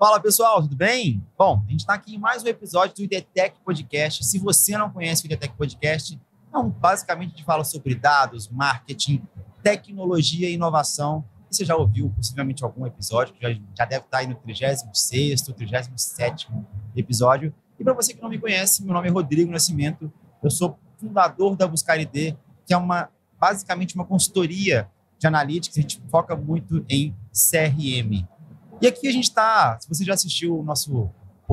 Fala pessoal, tudo bem? Bom, a gente está aqui em mais um episódio do IDTech Podcast. Se você não conhece o IDTech Podcast, basicamente a gente fala sobre dados, marketing, tecnologia e inovação. E você já ouviu possivelmente algum episódio, que já deve estar aí no 36º, 37º episódio. E para você que não me conhece, meu nome é Rodrigo Nascimento, eu sou fundador da Buscar.id, que é basicamente uma consultoria de analytics. A gente foca muito em CRM. E aqui a gente está, se você já assistiu o nosso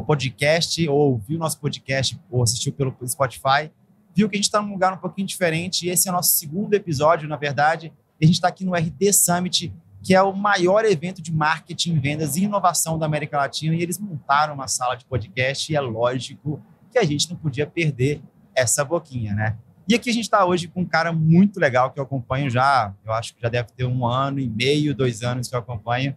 podcast, ou viu o nosso podcast, ou assistiu pelo Spotify, viu que a gente está num lugar um pouquinho diferente, e esse é o nosso segundo episódio, na verdade, e a gente está aqui no RD Summit, que é o maior evento de marketing, vendas e inovação da América Latina, e eles montaram uma sala de podcast, e é lógico que a gente não podia perder essa boquinha, né? E aqui a gente está hoje com um cara muito legal, que eu acompanho já, eu acho que já deve ter 1 ano e meio, 2 anos que eu acompanho,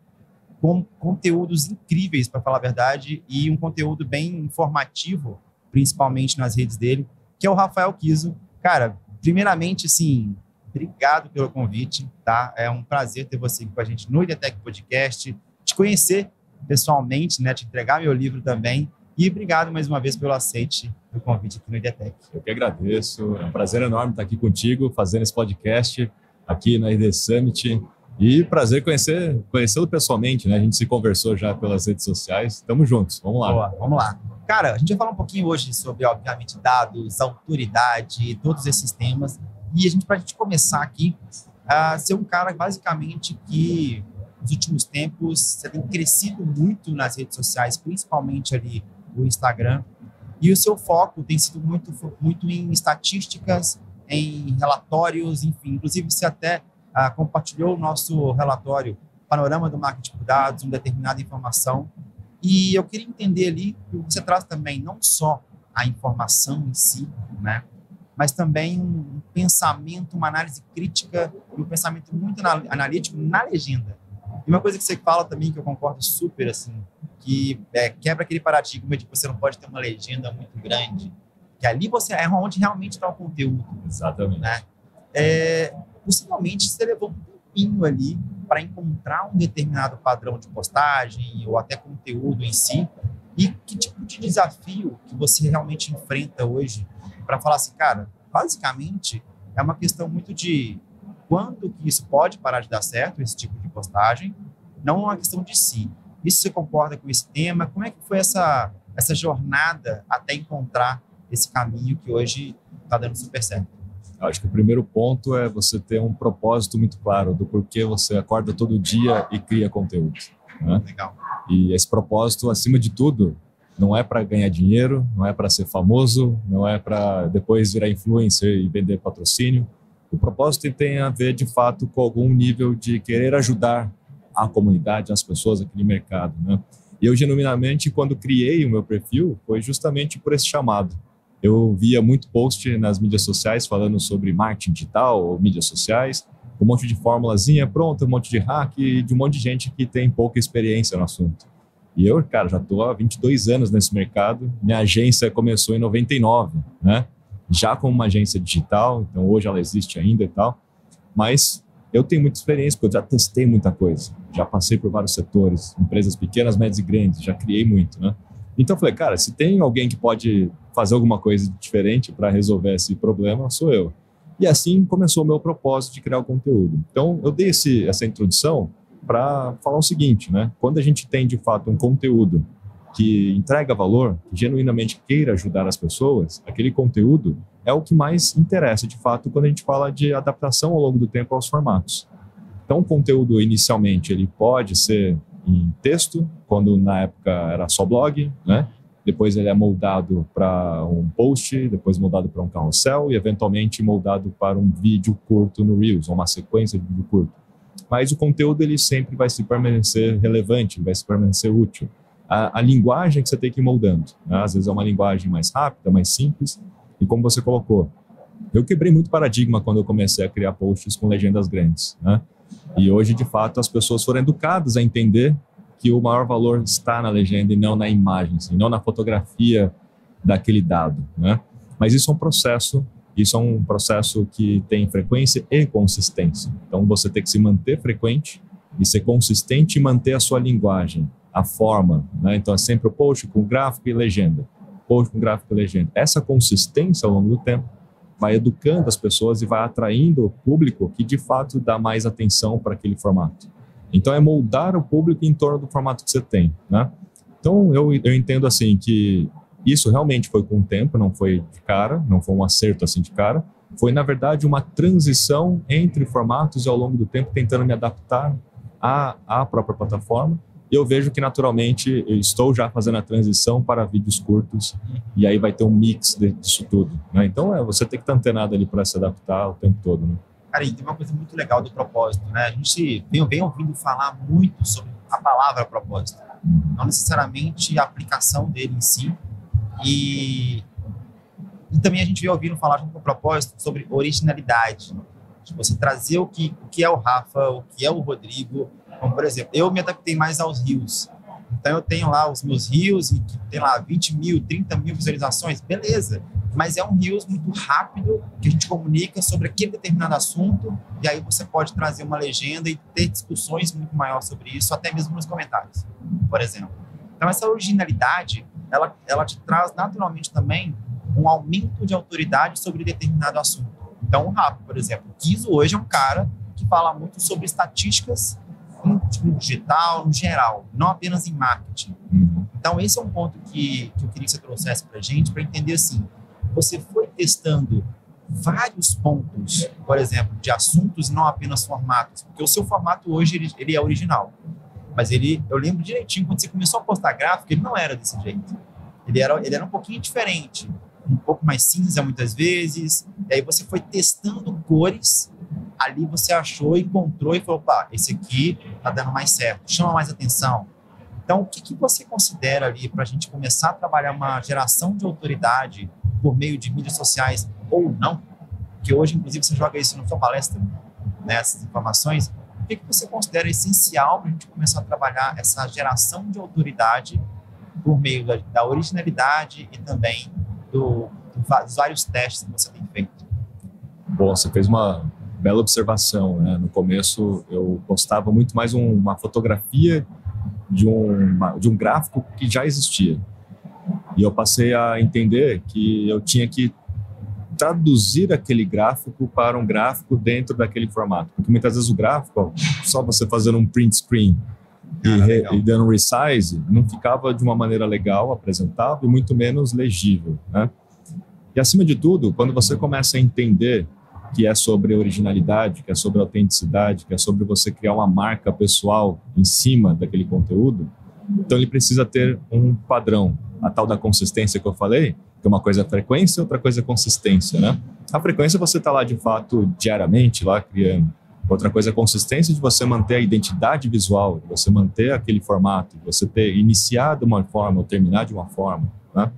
com conteúdos incríveis, para falar a verdade, e um conteúdo bem informativo, principalmente nas redes dele, que é o Rafael Kiso. Cara, primeiramente, assim, obrigado pelo convite, tá? É um prazer ter você aqui com a gente no IDTech Podcast, te conhecer pessoalmente, né? Te entregar meu livro também, e obrigado mais uma vez pelo aceite do convite aqui no IDTech. Eu que agradeço, é um prazer enorme estar aqui contigo, fazendo esse podcast aqui na RD Summit. E prazer conhecê-lo pessoalmente, né? A gente se conversou já pelas redes sociais. Tamo juntos, vamos lá. Boa, vamos lá. Cara, a gente vai falar um pouquinho hoje sobre, obviamente, dados, autoridade, todos esses temas. E para a gente começar aqui, ser um cara, basicamente, que nos últimos tempos você tem crescido muito nas redes sociais, principalmente ali no Instagram. E o seu foco tem sido muito em estatísticas, em relatórios, enfim. Inclusive, você até compartilhou o nosso relatório Panorama do Marketing por Dados, uma determinada informação. E eu queria entender ali que você traz também não só a informação em si, né, mas também um pensamento, uma análise crítica e um pensamento muito analítico na legenda. E uma coisa que você fala também, que eu concordo super, assim, que quebra aquele paradigma de que você não pode ter uma legenda muito grande, que ali você é onde realmente está o conteúdo. Exatamente. Né? Possivelmente você levou um tempinho ali para encontrar um determinado padrão de postagem ou até conteúdo em si. E que tipo de desafio que você realmente enfrenta hoje para falar assim, cara, basicamente é uma questão muito de quando que isso pode parar de dar certo, esse tipo de postagem, não uma questão de si. E se você concorda com esse tema, como é que foi essa jornada até encontrar esse caminho que hoje está dando super certo? Acho que o primeiro ponto é você ter um propósito muito claro do porquê você acorda todo dia e cria conteúdo. Né? Legal. E esse propósito, acima de tudo, não é para ganhar dinheiro, não é para ser famoso, não é para depois virar influencer e vender patrocínio. O propósito tem a ver, de fato, com algum nível de querer ajudar a comunidade, as pessoas, aquele mercado. Né? E eu, genuinamente, quando criei o meu perfil, foi justamente por esse chamado. Eu via muito post nas mídias sociais falando sobre marketing digital ou mídias sociais, um monte de formulazinha pronta, um monte de hack e de um monte de gente que tem pouca experiência no assunto. E eu, cara, já estou há 22 anos nesse mercado. Minha agência começou em 99, né? Já como uma agência digital, então hoje ela existe ainda e tal. Mas eu tenho muita experiência, porque eu já testei muita coisa. Já passei por vários setores, empresas pequenas, médias e grandes, já criei muito, né? Então eu falei, cara, se tem alguém que pode fazer alguma coisa diferente para resolver esse problema, sou eu. E assim começou o meu propósito de criar o conteúdo. Então eu dei essa introdução para falar o seguinte, né? Quando a gente tem de fato um conteúdo que entrega valor, que genuinamente queira ajudar as pessoas, aquele conteúdo é o que mais interessa de fato quando a gente fala de adaptação ao longo do tempo aos formatos. Então o conteúdo inicialmente ele pode ser em texto, quando na época era só blog, né? Depois ele é moldado para um post, depois moldado para um carrossel e eventualmente moldado para um vídeo curto no Reels, ou uma sequência de vídeo curto. Mas o conteúdo ele sempre vai se permanecer relevante, vai se permanecer útil. A linguagem que você tem que ir moldando, né? Às vezes é uma linguagem mais rápida, mais simples, e como você colocou, eu quebrei muito paradigma quando eu comecei a criar posts com legendas grandes, né? E hoje, de fato, as pessoas foram educadas a entender que o maior valor está na legenda e não na imagem, assim, não na fotografia daquele dado, né? Mas isso é um processo que tem frequência e consistência. Então, você tem que se manter frequente e ser consistente e manter a sua linguagem a forma, né? Então é sempre o post com gráfico e legenda, post com gráfico e legenda. Essa consistência ao longo do tempo vai educando as pessoas e vai atraindo o público que de fato dá mais atenção para aquele formato. Então é moldar o público em torno do formato que você tem, né? Então eu entendo assim que isso realmente foi com o tempo, não foi de cara, não foi um acerto assim de cara. Foi, na verdade, uma transição entre formatos e ao longo do tempo tentando me adaptar à própria plataforma. E eu vejo que, naturalmente, eu estou já fazendo a transição para vídeos curtos e aí vai ter um mix disso tudo, né? Então, você tem que estar antenado ali para se adaptar o tempo todo, né? Cara, e tem uma coisa muito legal do propósito, né? A gente vem ouvindo falar muito sobre a palavra propósito. Não necessariamente a aplicação dele em si. E também a gente vem ouvindo falar junto com o propósito sobre originalidade. De você trazer o que é o Rafa, o que é o Rodrigo. Como, por exemplo, eu me adaptei mais aos reels. Então, eu tenho lá os meus reels e que tem lá 20 mil, 30 mil visualizações. Beleza. Mas é um reels muito rápido que a gente comunica sobre aquele determinado assunto e aí você pode trazer uma legenda e ter discussões muito maiores sobre isso, até mesmo nos comentários, por exemplo. Então, essa originalidade, ela te traz naturalmente também um aumento de autoridade sobre determinado assunto. Então, o Rafa, por exemplo, o Kiso hoje é um cara que fala muito sobre estatísticas no digital, no geral, não apenas em marketing. Então, esse é um ponto que eu queria que você trouxesse para a gente, para entender assim, você foi testando vários pontos, por exemplo, de assuntos e não apenas formatos, porque o seu formato hoje, ele é original. Mas eu lembro direitinho, quando você começou a postar gráfico, ele não era desse jeito. Ele era um pouquinho diferente, um pouco mais cinza muitas vezes, e aí você foi testando cores, ali você achou, encontrou e falou, opa, esse aqui tá dando mais certo, chama mais atenção. Então, o que você considera ali para a gente começar a trabalhar uma geração de autoridade por meio de mídias sociais ou não? Que hoje, inclusive, você joga isso na sua palestra, né, essas informações. O que você considera essencial para a gente começar a trabalhar essa geração de autoridade por meio da originalidade e também dos vários testes que você tem feito? Bom, você fez uma bela observação, né? No começo, eu postava muito mais uma fotografia de um gráfico que já existia. E eu passei a entender que eu tinha que traduzir aquele gráfico para um gráfico dentro daquele formato. Porque muitas vezes o gráfico, só você fazendo um print screen e dando um resize, não ficava de uma maneira legal, apresentável e muito menos legível, né? E acima de tudo, quando você começa a entender que é sobre originalidade, que é sobre autenticidade, que é sobre você criar uma marca pessoal em cima daquele conteúdo, então ele precisa ter um padrão. A tal da consistência que eu falei, que uma coisa é frequência, outra coisa é consistência, né? A frequência você está lá de fato diariamente, lá criando. Outra coisa é a consistência de você manter a identidade visual, de você manter aquele formato, de você ter iniciado de uma forma ou terminar de uma forma, né?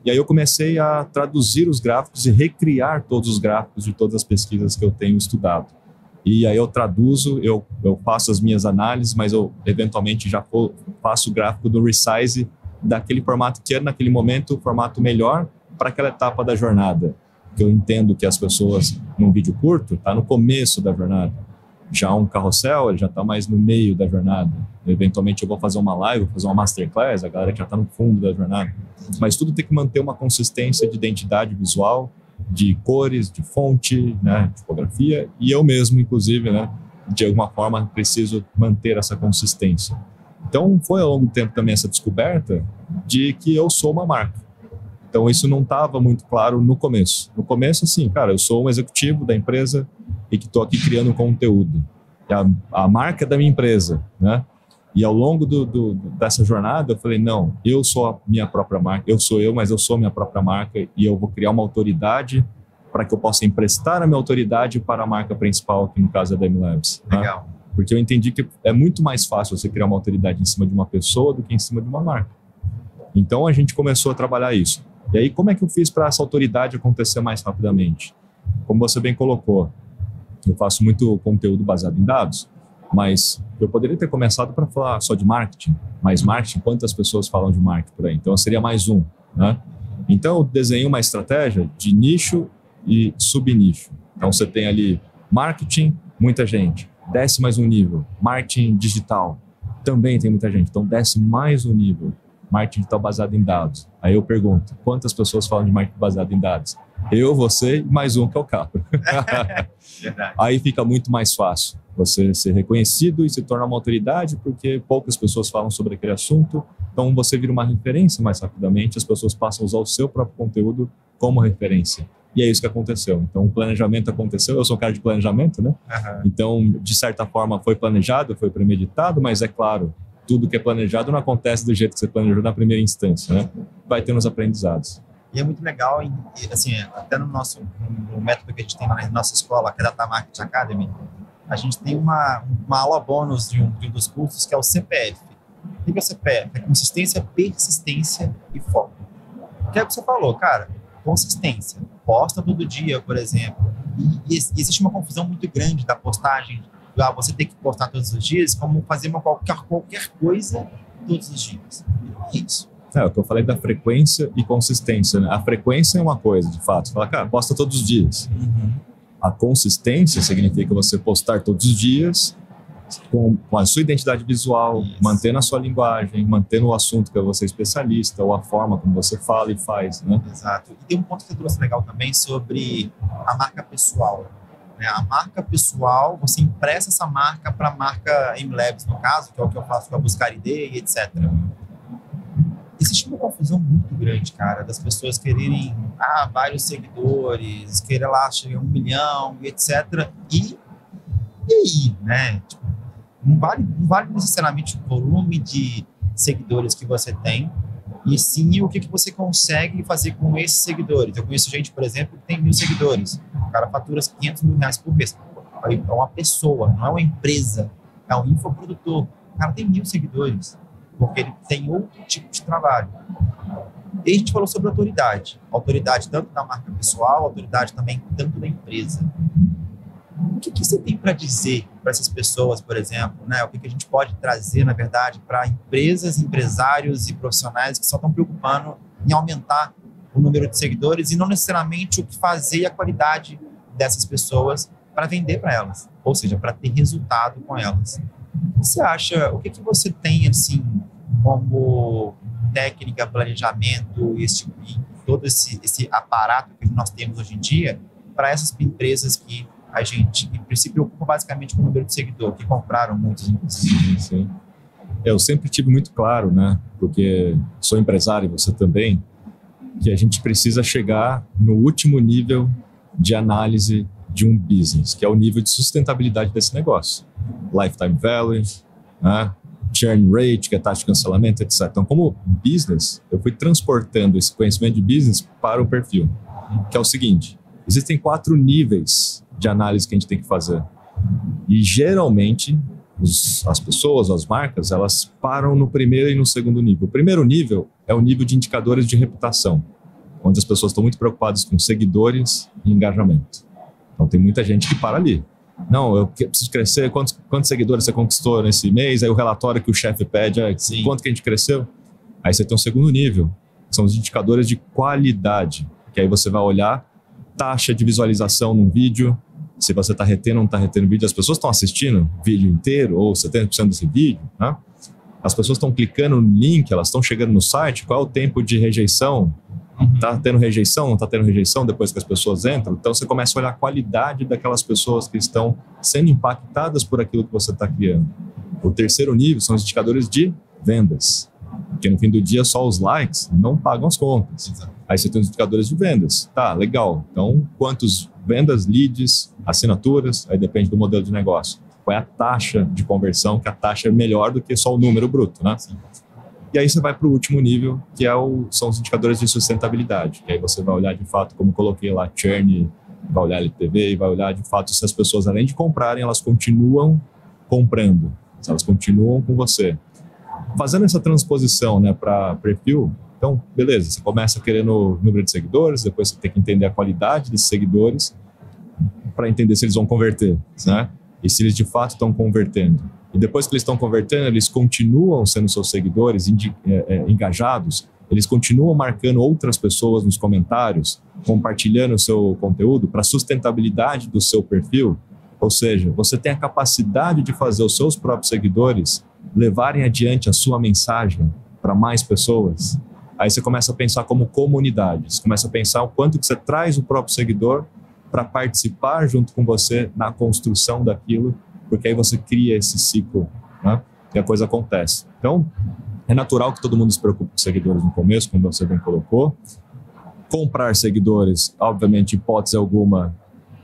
E aí eu comecei a traduzir os gráficos e recriar todos os gráficos de todas as pesquisas que eu tenho estudado. E aí eu traduzo, eu faço as minhas análises, mas eu eventualmente já faço o gráfico do resize daquele formato que é naquele momento o formato melhor para aquela etapa da jornada. Que eu entendo que as pessoas, num vídeo curto, tá no começo da jornada. Já um carrossel, ele já está mais no meio da jornada. Eventualmente eu vou fazer uma live, vou fazer uma masterclass, a galera já está no fundo da jornada. Mas tudo tem que manter uma consistência de identidade visual, de cores, de fonte, né, tipografia, e eu mesmo, inclusive, né, de alguma forma, preciso manter essa consistência. Então, foi ao longo do tempo também essa descoberta de que eu sou uma marca. Então, isso não estava muito claro no começo. No começo, assim, cara, eu sou um executivo da empresa e que estou aqui criando conteúdo. A marca da minha empresa, né? E ao longo dessa jornada, eu falei, não, eu sou a minha própria marca, eu sou eu, mas eu sou a minha própria marca e eu vou criar uma autoridade para que eu possa emprestar a minha autoridade para a marca principal, que no caso é da MLabs. Legal. Né? Porque eu entendi que é muito mais fácil você criar uma autoridade em cima de uma pessoa do que em cima de uma marca. Então, a gente começou a trabalhar isso. E aí, como é que eu fiz para essa autoridade acontecer mais rapidamente? Como você bem colocou, eu faço muito conteúdo baseado em dados, mas eu poderia ter começado para falar só de marketing, mas marketing, quantas pessoas falam de marketing por aí? Então, eu seria mais um, né? Então, eu desenhei uma estratégia de nicho e subnicho. Então, você tem ali marketing, muita gente. Desce mais um nível, marketing digital. Também tem muita gente. Então, desce mais um nível. Marketing digital baseado em dados. Aí eu pergunto, quantas pessoas falam de marketing baseado em dados? Eu, você e mais um, que é o Capra. Aí fica muito mais fácil você ser reconhecido e se tornar uma autoridade, porque poucas pessoas falam sobre aquele assunto. Então, você vira uma referência mais rapidamente, as pessoas passam a usar o seu próprio conteúdo como referência. E é isso que aconteceu. Então, o planejamento aconteceu. Eu sou um cara de planejamento, né? Então, de certa forma, foi planejado, foi premeditado, mas é claro, tudo que é planejado não acontece do jeito que você planejou na primeira instância, né? Vai ter uns aprendizados. E é muito legal, assim, até no método que a gente tem na nossa escola, que é a Data Marketing Academy, a gente tem uma aula bônus de um dos cursos, que é o CPF. O que é o CPF? É consistência, persistência e foco. O que é o que você falou, cara? Consistência. Posta todo dia, por exemplo. E existe uma confusão muito grande da postagem. Você tem que postar todos os dias, como fazer qualquer coisa todos os dias. E não é isso. O que eu falei da frequência e consistência, né? A frequência é uma coisa, de fato. Você fala, cara, posta todos os dias. A consistência significa você postar todos os dias com a sua identidade visual, mantendo a sua linguagem, mantendo o assunto que você é especialista, ou a forma como você fala e faz, né? Exato. E tem um ponto que você trouxe legal também sobre a marca pessoal. A marca pessoal, você empresta essa marca para a marca MLabs, no caso, que é o que eu faço com a Buscar ID e etc. Existe uma confusão muito grande, cara, das pessoas quererem vários seguidores, querer lá chegar a 1 milhão e etc. E aí, né? Tipo, não vale necessariamente o volume de seguidores que você tem, e sim o que você consegue fazer com esses seguidores. Eu conheço gente, por exemplo, que tem 1.000 seguidores. O cara fatura 500 mil reais por mês. É uma pessoa, não é uma empresa. É um infoprodutor. O cara tem 1.000 seguidores, porque ele tem outro tipo de trabalho. E a gente falou sobre autoridade. Autoridade tanto da marca pessoal, autoridade também tanto da empresa. O que você tem para dizer para essas pessoas, por exemplo, né? O que a gente pode trazer, na verdade, para empresas, empresários e profissionais que só estão preocupando em aumentar o número de seguidores e não necessariamente o que fazer e a qualidade dessas pessoas para vender para elas, ou seja, para ter resultado com elas. O que você acha, o que você tem, assim, como técnica, planejamento e todo esse aparato que nós temos hoje em dia para essas empresas que se preocupa basicamente com o número de seguidores, que compraram muitos, inclusive. Sim. Eu sempre tive muito claro, né, porque sou empresário e você também, que a gente precisa chegar no último nível de análise de um business, que é o nível de sustentabilidade desse negócio. Lifetime value, né, churn rate, que é taxa de cancelamento, etc. Então, como business, eu fui transportando esse conhecimento de business para o perfil, que é o seguinte: existem 4 níveis de análise que a gente tem que fazer. E, geralmente, as pessoas, as marcas, elas param no primeiro e no segundo nível. O primeiro nível é o nível de indicadores de reputação, onde as pessoas estão muito preocupadas com seguidores e engajamento. Então, tem muita gente que para ali. Não, eu preciso crescer. Quantos seguidores você conquistou nesse mês? Aí o relatório que o chefe pede, quanto que a gente cresceu? Aí você tem um segundo nível, que são os indicadores de qualidade, que aí você vai olhar taxa de visualização num vídeo, se você está retendo ou não está retendo vídeo, as pessoas estão assistindo o vídeo inteiro, ou 70% desse vídeo, né? As pessoas estão clicando no link, elas estão chegando no site, qual é o tempo de rejeição? Está tendo rejeição, não está tendo rejeição depois que as pessoas entram? Então você começa a olhar a qualidade daquelas pessoas que estão sendo impactadas por aquilo que você está criando. O terceiro nível são os indicadores de vendas, porque no fim do dia só os likes não pagam as contas. Aí você tem os indicadores de vendas. Tá, legal. Então, quantos vendas, leads, assinaturas, aí depende do modelo de negócio. Qual é a taxa de conversão, que a taxa é melhor do que só o número bruto, né? E aí você vai para o último nível, que são os indicadores de sustentabilidade. Que aí você vai olhar de fato, como coloquei lá, churn, vai olhar LTV e vai olhar de fato se as pessoas, além de comprarem, elas continuam comprando, se elas continuam com você. Fazendo essa transposição, né, para perfil, então, beleza, você começa querendo número de seguidores, depois você tem que entender a qualidade desses seguidores para entender se eles vão converter, né? E se eles de fato estão convertendo. E depois que eles estão convertendo, eles continuam sendo seus seguidores engajados, eles continuam marcando outras pessoas nos comentários, compartilhando o seu conteúdo para a sustentabilidade do seu perfil. Ou seja, você tem a capacidade de fazer os seus próprios seguidores levarem adiante a sua mensagem para mais pessoas, aí você começa a pensar como comunidade, você começa a pensar o quanto que você traz o próprio seguidor para participar junto com você na construção daquilo, porque aí você cria esse ciclo, né? E a coisa acontece. Então, é natural que todo mundo se preocupe com seguidores no começo, como você bem colocou. Comprar seguidores, obviamente, hipótese alguma,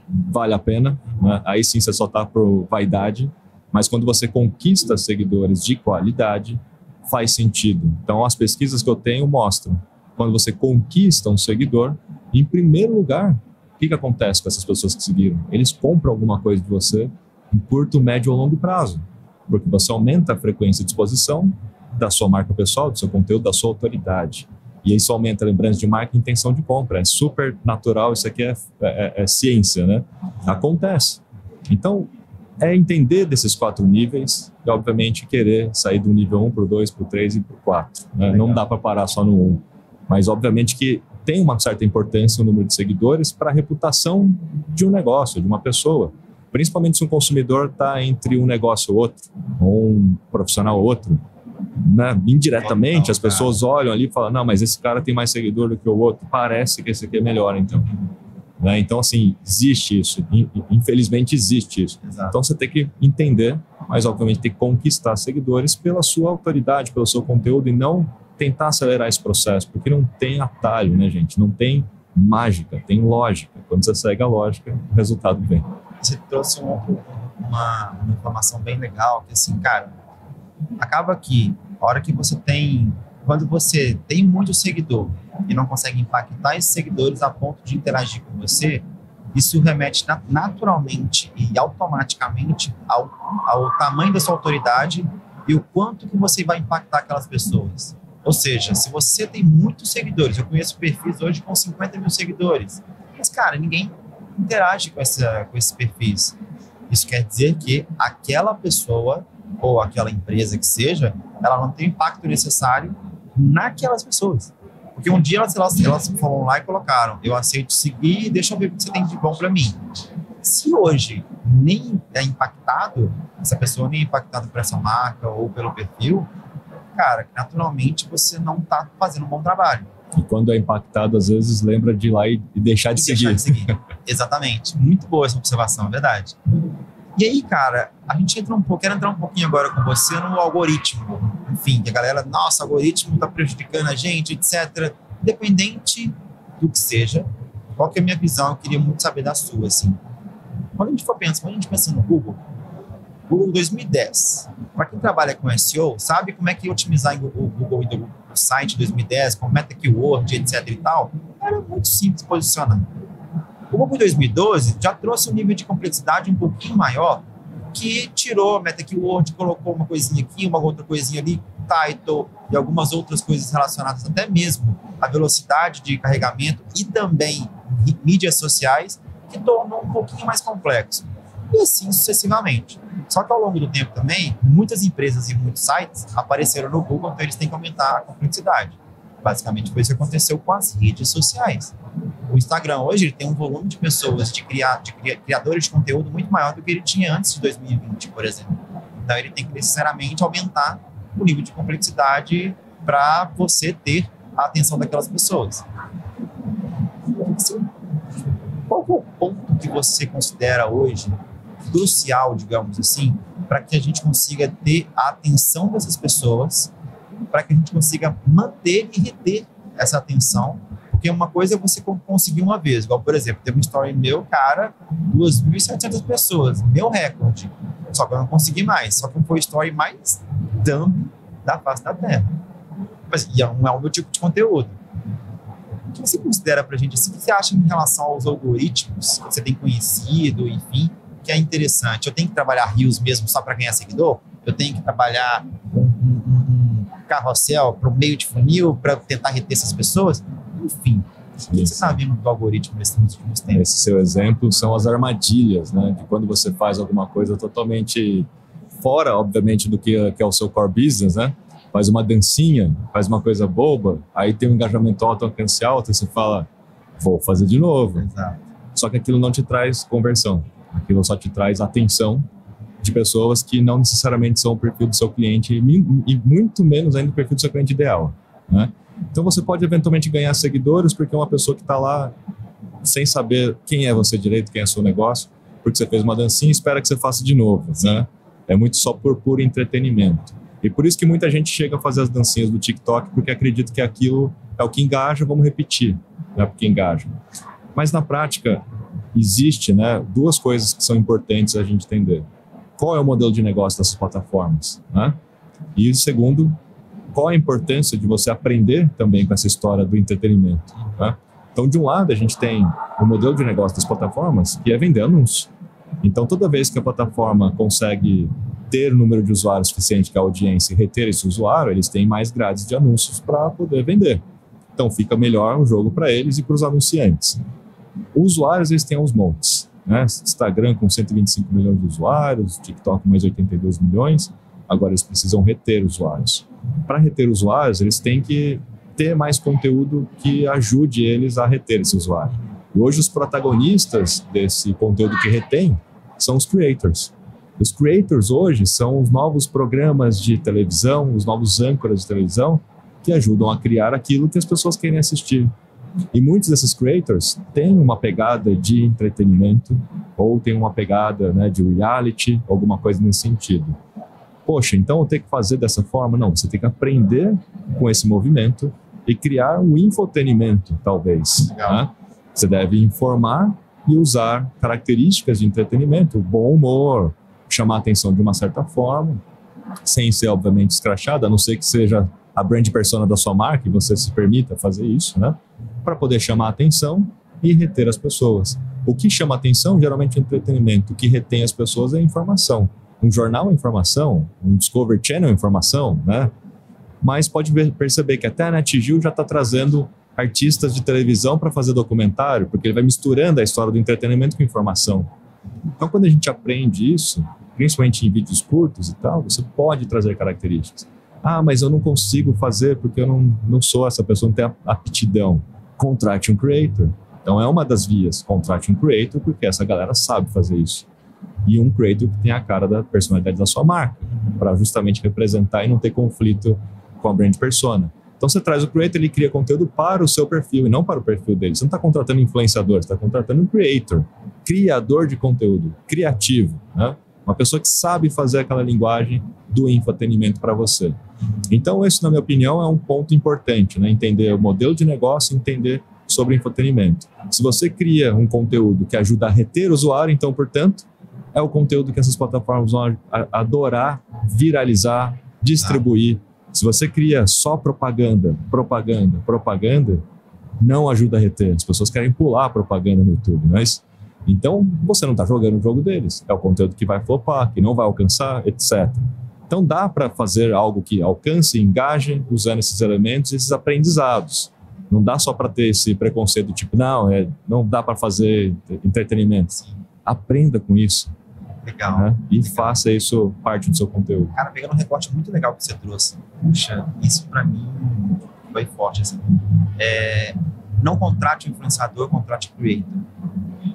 vale a pena, né? Aí sim você só está por vaidade, mas quando você conquista seguidores de qualidade, faz sentido. Então, as pesquisas que eu tenho mostram, quando você conquista um seguidor, em primeiro lugar, o que acontece com essas pessoas que seguiram? Eles compram alguma coisa de você em curto, médio ou longo prazo, porque você aumenta a frequência de exposição da sua marca pessoal, do seu conteúdo, da sua autoridade. E isso aumenta a lembrança de marca e intenção de compra. É super natural, isso aqui é ciência, né? Acontece. Então, é entender desses 4 níveis e, obviamente, querer sair do nível 1 para o 2, para o 3 e para o 4. Né? Não dá para parar só no 1. Mas, obviamente, que tem uma certa importância o número de seguidores para a reputação de um negócio, de uma pessoa. Principalmente se um consumidor está entre um negócio ou outro, ou um profissional ou outro. Né? Indiretamente, as pessoas olham ali e falam, não, mas esse cara tem mais seguidor do que o outro, parece que esse aqui é melhor, então. Né? Então, assim, existe isso, infelizmente existe isso. Exato. Então, você tem que entender, mas obviamente tem que conquistar seguidores pela sua autoridade, pelo seu conteúdo e não tentar acelerar esse processo, porque não tem atalho, né, gente? Não tem mágica, tem lógica. Quando você segue a lógica, o resultado vem. Você trouxe uma informação bem legal, que assim, cara, acaba que a hora que você tem, quando você tem muito seguidor e não consegue impactar esses seguidores a ponto de interagir com você, isso remete naturalmente e automaticamente ao tamanho da sua autoridade e o quanto que você vai impactar aquelas pessoas. Ou seja, se você tem muitos seguidores, eu conheço perfis hoje com 50 mil seguidores, mas, cara, ninguém interage com esses perfis. Isso quer dizer que aquela pessoa ou aquela empresa que seja, ela não tem o impacto necessário naquelas pessoas. Porque um dia elas foram lá e colocaram, eu aceito seguir, deixa eu ver o que você tem de bom para mim. Se hoje nem é impactado, essa pessoa nem é impactada por essa marca ou pelo perfil, cara, naturalmente você não está fazendo um bom trabalho. E quando é impactado, às vezes lembra de ir lá e deixar de seguir. Exatamente. Muito boa essa observação, é verdade. E aí, cara, a gente quero entrar um pouquinho agora com você no algoritmo. Enfim, que a galera, nossa, o algoritmo está prejudicando a gente, etc. Independente do que seja, qual que é a minha visão? Eu queria muito saber da sua, assim. Quando a gente pensa no Google 2010, para quem trabalha com SEO, sabe como é que otimizar o Google e o site 2010, com meta keyword, etc e tal, era muito simples posicionar. O Google 2012 já trouxe um nível de complexidade um pouquinho maior, que tirou a meta keyword, colocou uma coisinha aqui, uma outra coisinha ali, title e algumas outras coisas relacionadas até mesmo à velocidade de carregamento e também mídias sociais, que tornou um pouquinho mais complexo. E assim sucessivamente. Só que ao longo do tempo também, muitas empresas e muitos sites apareceram no Google, então eles têm que aumentar a complexidade. Basicamente foi isso que aconteceu com as redes sociais. O Instagram hoje ele tem um volume de pessoas, de criadores de conteúdo muito maior do que ele tinha antes de 2020, por exemplo. Então ele tem que necessariamente aumentar o nível de complexidade para você ter a atenção daquelas pessoas. Qual é o ponto que você considera hoje crucial, digamos assim, para que a gente consiga ter a atenção dessas pessoas, para que a gente consiga manter e reter essa atenção? Porque uma coisa é você conseguir uma vez, igual, por exemplo, teve um story meu, cara, 2.700 pessoas, meu recorde, só que eu não consegui mais, só que foi o story mais dumb da face da Terra. Mas não é o meu tipo de conteúdo. O que você considera pra gente, assim, o que você acha em relação aos algoritmos que você tem conhecido, enfim, que é interessante? Eu tenho que trabalhar Reels mesmo só para ganhar seguidor? Eu tenho que trabalhar um carrossel para o meio de funil para tentar reter essas pessoas? Enfim, o que você está vendo do algoritmo nesses últimos tempos? Esse seu exemplo são as armadilhas, né? De quando você faz alguma coisa totalmente fora, obviamente, do que é o seu core business, né? Faz uma dancinha, faz uma coisa boba, aí tem um engajamento alto, alcance alto, e você fala, vou fazer de novo. Exato. Só que aquilo não te traz conversão. Aquilo só te traz atenção de pessoas que não necessariamente são o perfil do seu cliente e muito menos ainda o perfil do seu cliente ideal, né? Então você pode eventualmente ganhar seguidores porque é uma pessoa que está lá sem saber quem é você direito, quem é seu negócio, porque você fez uma dancinha e espera que você faça de novo, né? É muito só por puro entretenimento. E por isso que muita gente chega a fazer as dancinhas do TikTok, porque acredita que aquilo é o que engaja, vamos repetir, né? Porque engaja. Mas na prática, existe, né, duas coisas que são importantes a gente entender. Qual é o modelo de negócio dessas plataformas, né? E segundo, qual a importância de você aprender também com essa história do entretenimento, né? Então, de um lado, a gente tem o modelo de negócio das plataformas, que é vender anúncios. Então, toda vez que a plataforma consegue ter o número de usuários suficiente, que a audiência, e reter esse usuário, eles têm mais grades de anúncios para poder vender. Então, fica melhor o jogo para eles e para os anunciantes. Os usuários, eles têm aos montes, né? Instagram com 125 milhões de usuários, TikTok com mais 82 milhões. Agora, eles precisam reter usuários. Para reter usuários, eles têm que ter mais conteúdo que ajude eles a reter esse usuário. E hoje os protagonistas desse conteúdo que retém são os creators. Os creators hoje são os novos programas de televisão, os novos âncoras de televisão que ajudam a criar aquilo que as pessoas querem assistir. E muitos desses creators têm uma pegada de entretenimento ou têm uma pegada, né, de reality, alguma coisa nesse sentido. Poxa, então eu tenho que fazer dessa forma? Não, você tem que aprender com esse movimento e criar um infotenimento, talvez, né? Você deve informar e usar características de entretenimento, bom humor, chamar a atenção de uma certa forma, sem ser, obviamente, escrachado, a não ser que seja a brand persona da sua marca e você se permita fazer isso, né? Para poder chamar a atenção e reter as pessoas. O que chama a atenção, geralmente, é entretenimento. O que retém as pessoas é a informação. Um jornal é informação, um Discovery Channel é informação, né? Mas pode perceber que até a NetGeo já está trazendo artistas de televisão para fazer documentário, porque ele vai misturando a história do entretenimento com informação. Então, quando a gente aprende isso, principalmente em vídeos curtos e tal, você pode trazer características. Ah, mas eu não consigo fazer porque eu não sou essa pessoa, não tenho aptidão. Contrate um creator. Então, é uma das vias. Contrate um creator, porque essa galera sabe fazer isso. E um creator que tem a cara da personalidade da sua marca, para justamente representar e não ter conflito com a brand persona. Então você traz o creator, ele cria conteúdo para o seu perfil e não para o perfil dele. Você não está contratando influenciador, você está contratando um creator, criador de conteúdo, criativo, né? Uma pessoa que sabe fazer aquela linguagem do infotenimento para você. Então esse, na minha opinião, é um ponto importante, né? Entender o modelo de negócio, entender sobre infotenimento. Se você cria um conteúdo que ajuda a reter o usuário, então, portanto, é o conteúdo que essas plataformas vão adorar, viralizar, distribuir. Se você cria só propaganda, não ajuda a reter. As pessoas querem pular a propaganda no YouTube, mas então você não está jogando o jogo deles. É o conteúdo que vai flopar, que não vai alcançar, etc. Então dá para fazer algo que alcance e engaje usando esses elementos, esses aprendizados. Não dá só para ter esse preconceito tipo, não dá para fazer entretenimento. Aprenda com isso. Legal. Né? E legal. Faça isso parte do seu conteúdo. Cara, pegando um recorte muito legal que você trouxe. Puxa, isso para mim foi forte. Assim. Não contrate o influenciador, contrate o creator.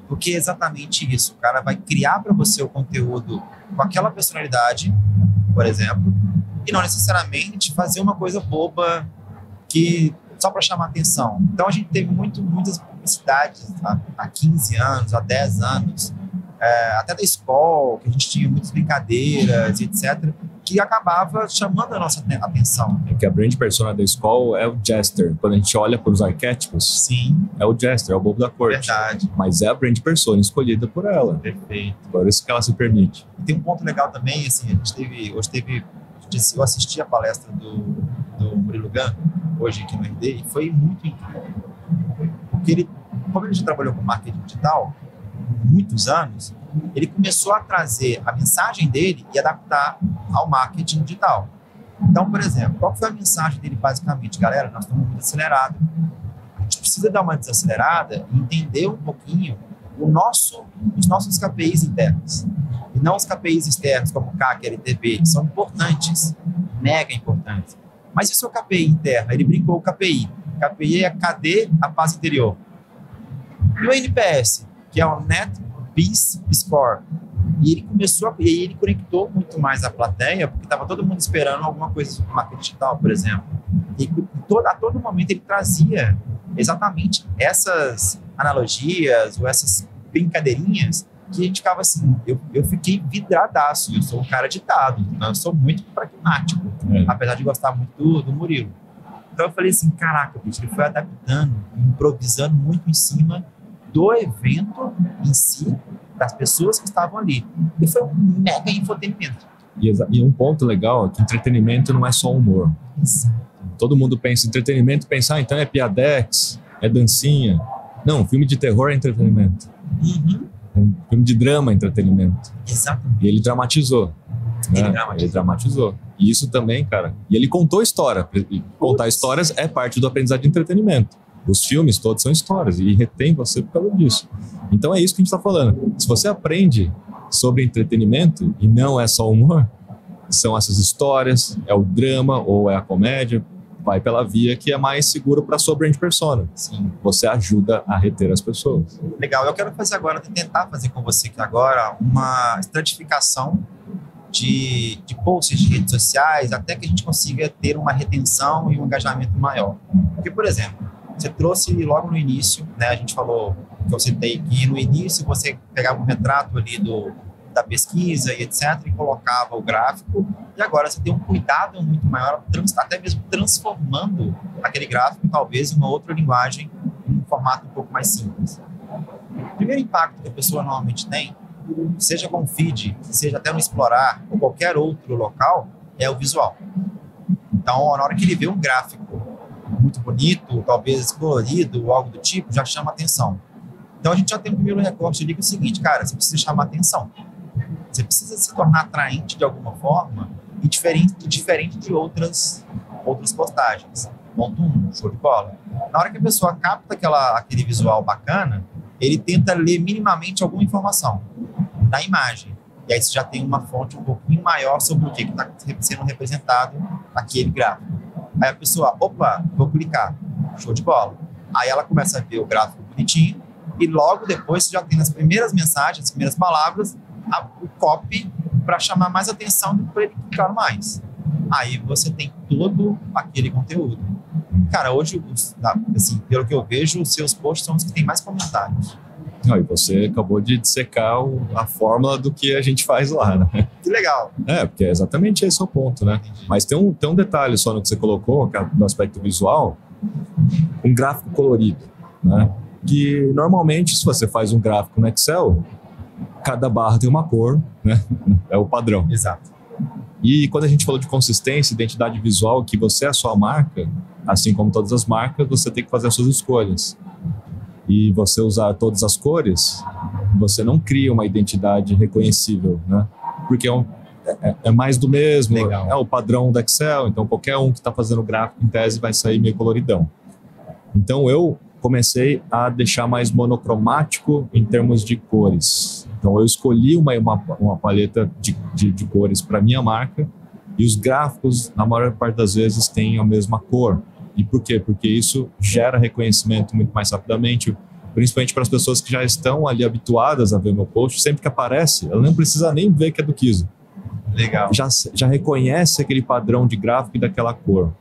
Porque é exatamente isso. O cara vai criar para você o conteúdo com aquela personalidade, por exemplo, e não necessariamente fazer uma coisa boba que só para chamar atenção. Então a gente teve muitas publicidades há 15 anos, há 10 anos, até da escola, que a gente tinha muitas brincadeiras, etc., que acabava chamando a nossa atenção. É que a brand persona da escola é o jester. Quando a gente olha para os arquétipos, sim, é o jester, é o bobo da corte. Verdade. Mas é a brand persona escolhida por ela. Perfeito. Por isso que ela se permite. E tem um ponto legal também, assim, eu assisti a palestra do Murilo Gun, hoje aqui no RD, e foi muito incrível. Porque como ele já trabalhou com marketing digital, muitos anos, ele começou a trazer a mensagem dele e adaptar ao marketing digital. Então, por exemplo, qual foi a mensagem dele basicamente? Galera, nós estamos muito acelerados. A gente precisa dar uma desacelerada e entender um pouquinho os nossos KPIs internos. E não os KPIs externos, como CAC, LTV, que são importantes, mega importantes. Mas e o seu KPI interno? Ele brincou o KPI. KPI é cadê a paz interior? E o NPS, que é o Net Peace Score. E ele e aí ele conectou muito mais a plateia, porque estava todo mundo esperando alguma coisa sobre marketing digital, por exemplo. E a todo momento ele trazia exatamente essas analogias ou essas brincadeirinhas que a gente ficava assim, eu fiquei vidradaço, eu sou um cara ditado, então eu sou muito pragmático, apesar de gostar muito do Murilo. Então eu falei assim, caraca, bicho, ele foi adaptando, improvisando muito em cima do evento em si, das pessoas que estavam ali. E foi um mega infotenimento. E um ponto legal é que entretenimento não é só humor. Exato. Todo mundo pensa em entretenimento, pensa, então é piadex, é dancinha. Não, filme de terror é entretenimento. Uhum. Um filme de drama é entretenimento. Exatamente. E ele dramatizou. Ele dramatizou. E isso também, cara. E ele contou história. Contar histórias é parte do aprendizado de entretenimento. Os filmes todos são histórias e retém você por causa disso. Então é isso que a gente está falando. Se você aprende sobre entretenimento e não é só humor, são essas histórias, é o drama ou é a comédia, vai pela via que é mais seguro para a sua brand persona. Sim. Você ajuda a reter as pessoas. Legal. Eu quero fazer agora, tentar fazer com você aqui agora uma estratificação de posts de redes sociais até que a gente consiga ter uma retenção e um engajamento maior. Porque, por exemplo, você trouxe logo no início, né, a gente falou, que eu citei que no início você pegava um retrato ali da pesquisa e etc. e colocava o gráfico, e agora você tem um cuidado muito maior, até mesmo transformando aquele gráfico talvez em uma outra linguagem, em um formato um pouco mais simples. O primeiro impacto que a pessoa normalmente tem, seja com o feed, seja até no Explorar ou qualquer outro local, é o visual. Então, na hora que ele vê um gráfico muito bonito, talvez colorido ou algo do tipo, já chama atenção. Então, a gente já tem um primeiro recorte ali que é o seguinte, cara, você precisa chamar atenção. Você precisa se tornar atraente de alguma forma e diferente de outras postagens. Ponto 1, show de bola. Na hora que a pessoa capta aquele visual bacana, ele tenta ler minimamente alguma informação na imagem. E aí você já tem uma fonte um pouquinho maior sobre o que está sendo representado naquele gráfico. Aí a pessoa, opa, vou clicar, show de bola. Aí ela começa a ver o gráfico bonitinho e logo depois você já tem nas primeiras mensagens, as primeiras palavras, o copy para chamar mais atenção para ele clicar mais. Aí você tem todo aquele conteúdo. Cara, hoje, assim, pelo que eu vejo, os seus posts são os que tem mais comentários. E você acabou de dissecar a fórmula do que a gente faz lá, né? Que legal. Porque é exatamente esse o ponto, né? Entendi. Mas tem um detalhe só no que você colocou, que é do aspecto visual, um gráfico colorido, né? Que normalmente, se você faz um gráfico no Excel, cada barra tem uma cor, né? É o padrão. Exato. E quando a gente falou de consistência, identidade visual, que você é a sua marca, assim como todas as marcas, você tem que fazer as suas escolhas. E você usar todas as cores, você não cria uma identidade reconhecível, né? Porque é mais do mesmo, legal. É o padrão do Excel, então qualquer um que está fazendo gráfico em tese vai sair meio coloridão. Então eu comecei a deixar mais monocromático em termos de cores. Então eu escolhi uma paleta de cores para minha marca e os gráficos, na maior parte das vezes, têm a mesma cor. E por quê? Porque isso gera reconhecimento muito mais rapidamente, principalmente para as pessoas que já estão ali habituadas a ver meu post. Sempre que aparece, ela não precisa nem ver que é do Kiso. Legal. Já reconhece aquele padrão de gráfico e daquela cor.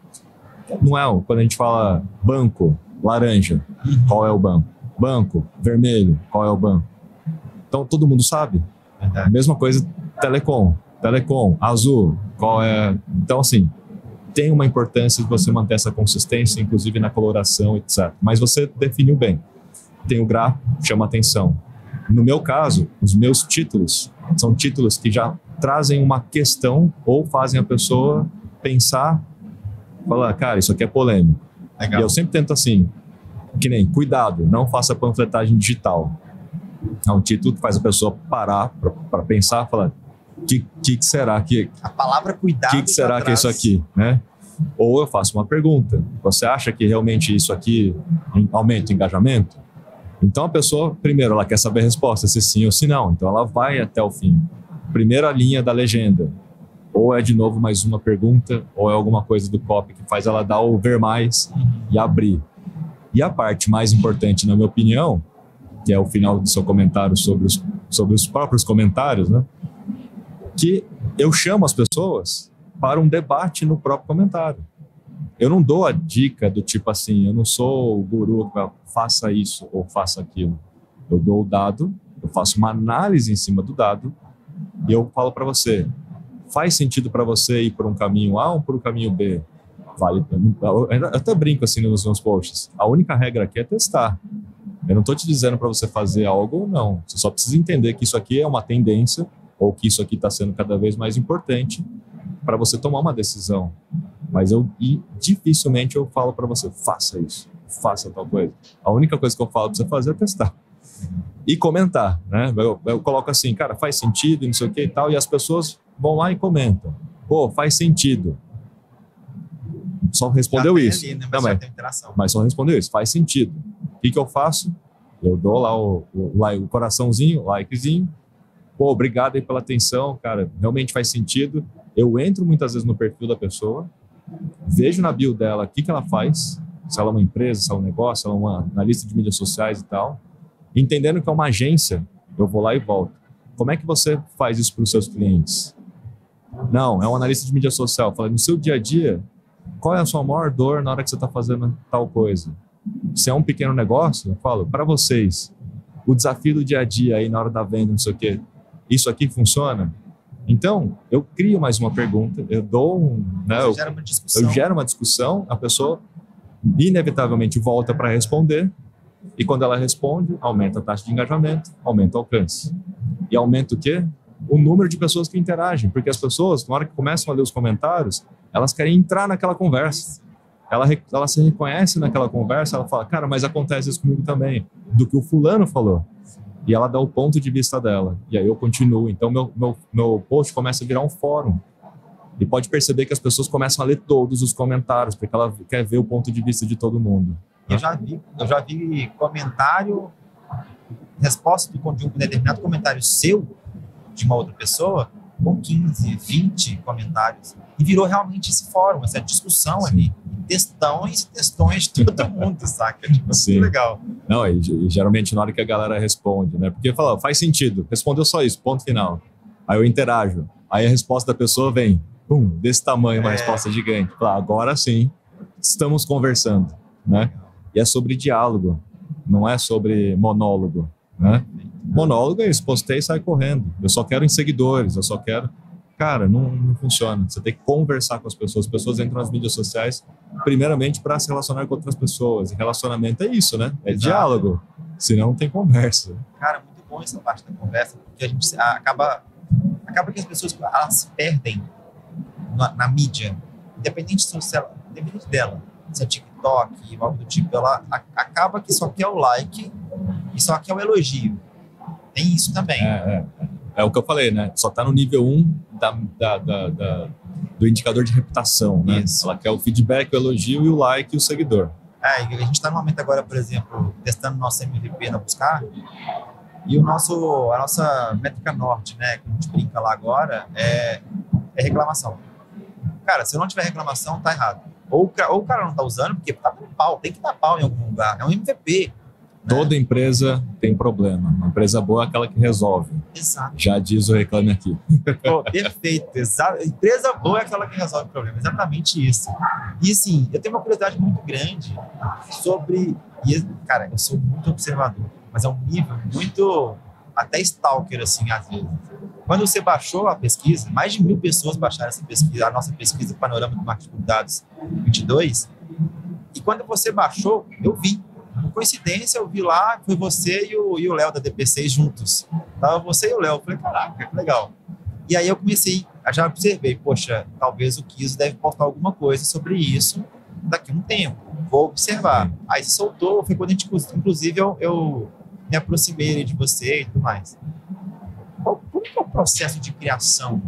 Não é quando a gente fala banco, laranja, qual é o banco? Banco, vermelho, qual é o banco? Então todo mundo sabe. Verdade. Mesma coisa, telecom, azul, qual é... Então assim, tem uma importância de você manter essa consistência, inclusive na coloração, etc. Mas você definiu bem. Tem o gráfico, chama atenção. No meu caso, os meus títulos são títulos que já trazem uma questão ou fazem a pessoa pensar, falar, cara, isso aqui é polêmico. Legal. E eu sempre tento assim, que nem, cuidado, não faça panfletagem digital. É um título que faz a pessoa parar para pensar, falar, que será que... A palavra cuidado... que será que é isso aqui, né? Ou eu faço uma pergunta. Você acha que realmente isso aqui aumenta o engajamento? Então a pessoa, primeiro, ela quer saber a resposta, se sim ou se não. Então ela vai até o fim. Primeira linha da legenda. Ou é de novo mais uma pergunta, ou é alguma coisa do copy que faz ela dar o ver mais e abrir. E a parte mais importante, na minha opinião, que é o final do seu comentário sobre sobre os próprios comentários, né? Que eu chamo as pessoas para um debate no próprio comentário. Eu não dou a dica do tipo assim, eu não sou o guru que vai, faça isso ou faça aquilo. Eu dou o dado, eu faço uma análise em cima do dado e eu falo para você, faz sentido para você ir por um caminho A ou por um caminho B? Vale. Eu até brinco assim nos meus posts. A única regra aqui é testar. Eu não estou te dizendo para você fazer algo ou não. Você só precisa entender que isso aqui é uma tendência ou que isso aqui está sendo cada vez mais importante para você tomar uma decisão. Mas dificilmente eu falo para você, faça isso, faça tal coisa. A única coisa que eu falo para você fazer é testar. E comentar, né? Eu coloco assim, cara, faz sentido, não sei o que e tal, e as pessoas vão lá e comentam. Pô, faz sentido. Só respondeu isso. Ali, né? Mas só respondeu isso, faz sentido. O que eu faço? Eu dou lá o coraçãozinho, o likezinho. Pô, obrigado aí pela atenção, cara, realmente faz sentido. Eu entro muitas vezes no perfil da pessoa, vejo na bio dela o que ela faz, se ela é uma empresa, se ela é um negócio, se ela é uma analista de mídias sociais e tal. Entendendo que é uma agência, eu vou lá e volto. Como é que você faz isso para os seus clientes? Não, é um analista de mídia social. Fala, no seu dia a dia, qual é a sua maior dor na hora que você está fazendo tal coisa? Se é um pequeno negócio, eu falo, para vocês, o desafio do dia a dia aí na hora da venda, não sei o quê, isso aqui funciona? Então, eu crio mais uma pergunta, eu dou eu gero uma discussão, a pessoa inevitavelmente volta para responder, e quando ela responde, aumenta a taxa de engajamento, aumenta o alcance. E aumenta o quê? O número de pessoas que interagem, porque as pessoas, na hora que começam a ler os comentários, elas querem entrar naquela conversa. Ela se reconhece naquela conversa, ela fala, cara, mas acontece isso comigo também, do que o fulano falou. E ela dá o ponto de vista dela. E aí eu continuo. Então, meu post começa a virar um fórum. E pode perceber que as pessoas começam a ler todos os comentários, porque ela quer ver o ponto de vista de todo mundo. Eu já vi comentário, resposta de um determinado comentário seu, de uma outra pessoa, com 15, 20 comentários. E virou realmente esse fórum, essa discussão. Sim. Ali. Testões de todo mundo, saca? Tipo, muito legal. Não, e geralmente na hora que a galera responde, né? Porque fala, faz sentido, respondeu só isso, ponto final. Aí eu interajo. Aí a resposta da pessoa vem, pum, desse tamanho, uma resposta gigante. Fala, agora sim, estamos conversando, né? E é sobre diálogo, não é sobre monólogo, né? Monólogo é isso, postei e sai correndo. Eu só quero em seguidores, eu só quero... Cara, não funciona. Você tem que conversar com as pessoas. As pessoas entram nas mídias sociais, primeiramente, para se relacionar com outras pessoas. E relacionamento é isso, né? É diálogo. Senão não tem conversa. Cara, muito bom essa parte da conversa, porque a gente acaba que as pessoas elas se perdem na mídia, independente dela. Se é TikTok, algo do tipo, ela acaba que só quer o like e só quer o elogio. Tem isso também. É o que eu falei, né? Só está no nível 1 do indicador de reputação, né? Isso. Ela quer o feedback, o elogio e o like e o seguidor. A gente está no momento agora, por exemplo, testando nosso MVP na Buscar, e a nossa métrica norte, né, que a gente brinca lá agora, é reclamação. Cara, se não tiver reclamação, tá errado. Ou o cara não tá usando, porque tá dando pau, tem que dar pau em algum lugar. É um MVP. Toda empresa tem problema. Uma empresa boa é aquela que resolve. Exato. Já diz o Reclame Aqui. Pô, perfeito. Exato. Empresa boa é aquela que resolve o problema. Exatamente isso. E, assim, eu tenho uma curiosidade muito grande sobre... Cara, eu sou muito observador, mas é um nível muito... Até stalker, assim, às vezes. Quando você baixou a pesquisa, mais de 1.000 pessoas baixaram essa pesquisa, a nossa pesquisa Panorama do Marketing por Dados 22, e quando você baixou, eu vi. Por coincidência, eu vi lá, foi você e o Léo da DP6 juntos. Tava você e o Léo. Eu falei, caraca, que legal. E aí eu comecei, já observei, poxa, talvez o Kiso deve postar alguma coisa sobre isso daqui a um tempo. Vou observar. Aí se soltou, foi quando a gente, inclusive, eu me aproximei de você e tudo mais. Como que é o processo de criação,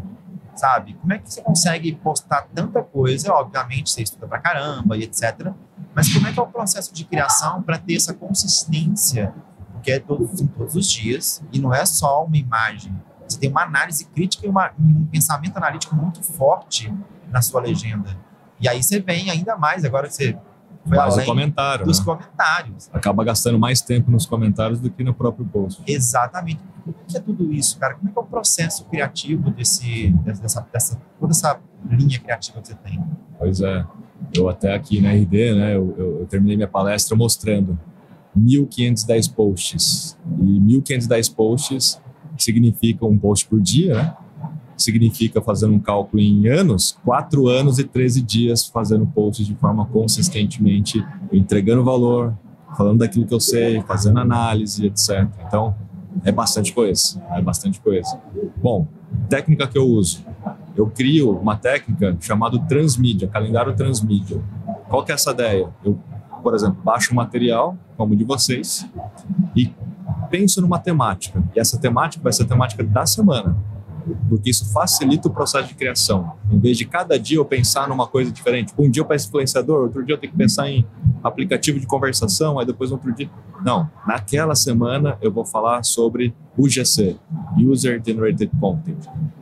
sabe? Como é que você consegue postar tanta coisa? Obviamente, você estuda pra caramba e etc., mas como é que é o processo de criação para ter essa consistência? Porque é todos os dias, e não é só uma imagem. Você tem uma análise crítica e um pensamento analítico muito forte na sua legenda. E aí você vem ainda mais, agora que você foi mais além o comentário, dos né? comentários. Acaba gastando mais tempo nos comentários do que no próprio post. Exatamente. O que é tudo isso, cara? Como é que é o processo criativo toda essa linha criativa que você tem? Pois é. Eu até aqui na RD, né, eu terminei minha palestra mostrando 1.510 posts. E 1.510 posts significa um post por dia, né? Significa, fazendo um cálculo em anos, 4 anos e 13 dias fazendo posts de forma consistentemente, entregando valor, falando daquilo que eu sei, fazendo análise, etc. Então, é bastante coisa. Bom, técnica que eu uso. Eu crio uma técnica chamada transmídia, calendário transmídia. Qual que é essa ideia? Eu, por exemplo, baixo um material, como o de vocês, e penso numa temática. E essa temática vai ser a temática da semana, porque isso facilita o processo de criação. Em vez de cada dia eu pensar numa coisa diferente. Um dia eu penso em influenciador, outro dia eu tenho que pensar em aplicativo de conversação, aí depois outro dia... Não, naquela semana eu vou falar sobre UGC, User Generated Content,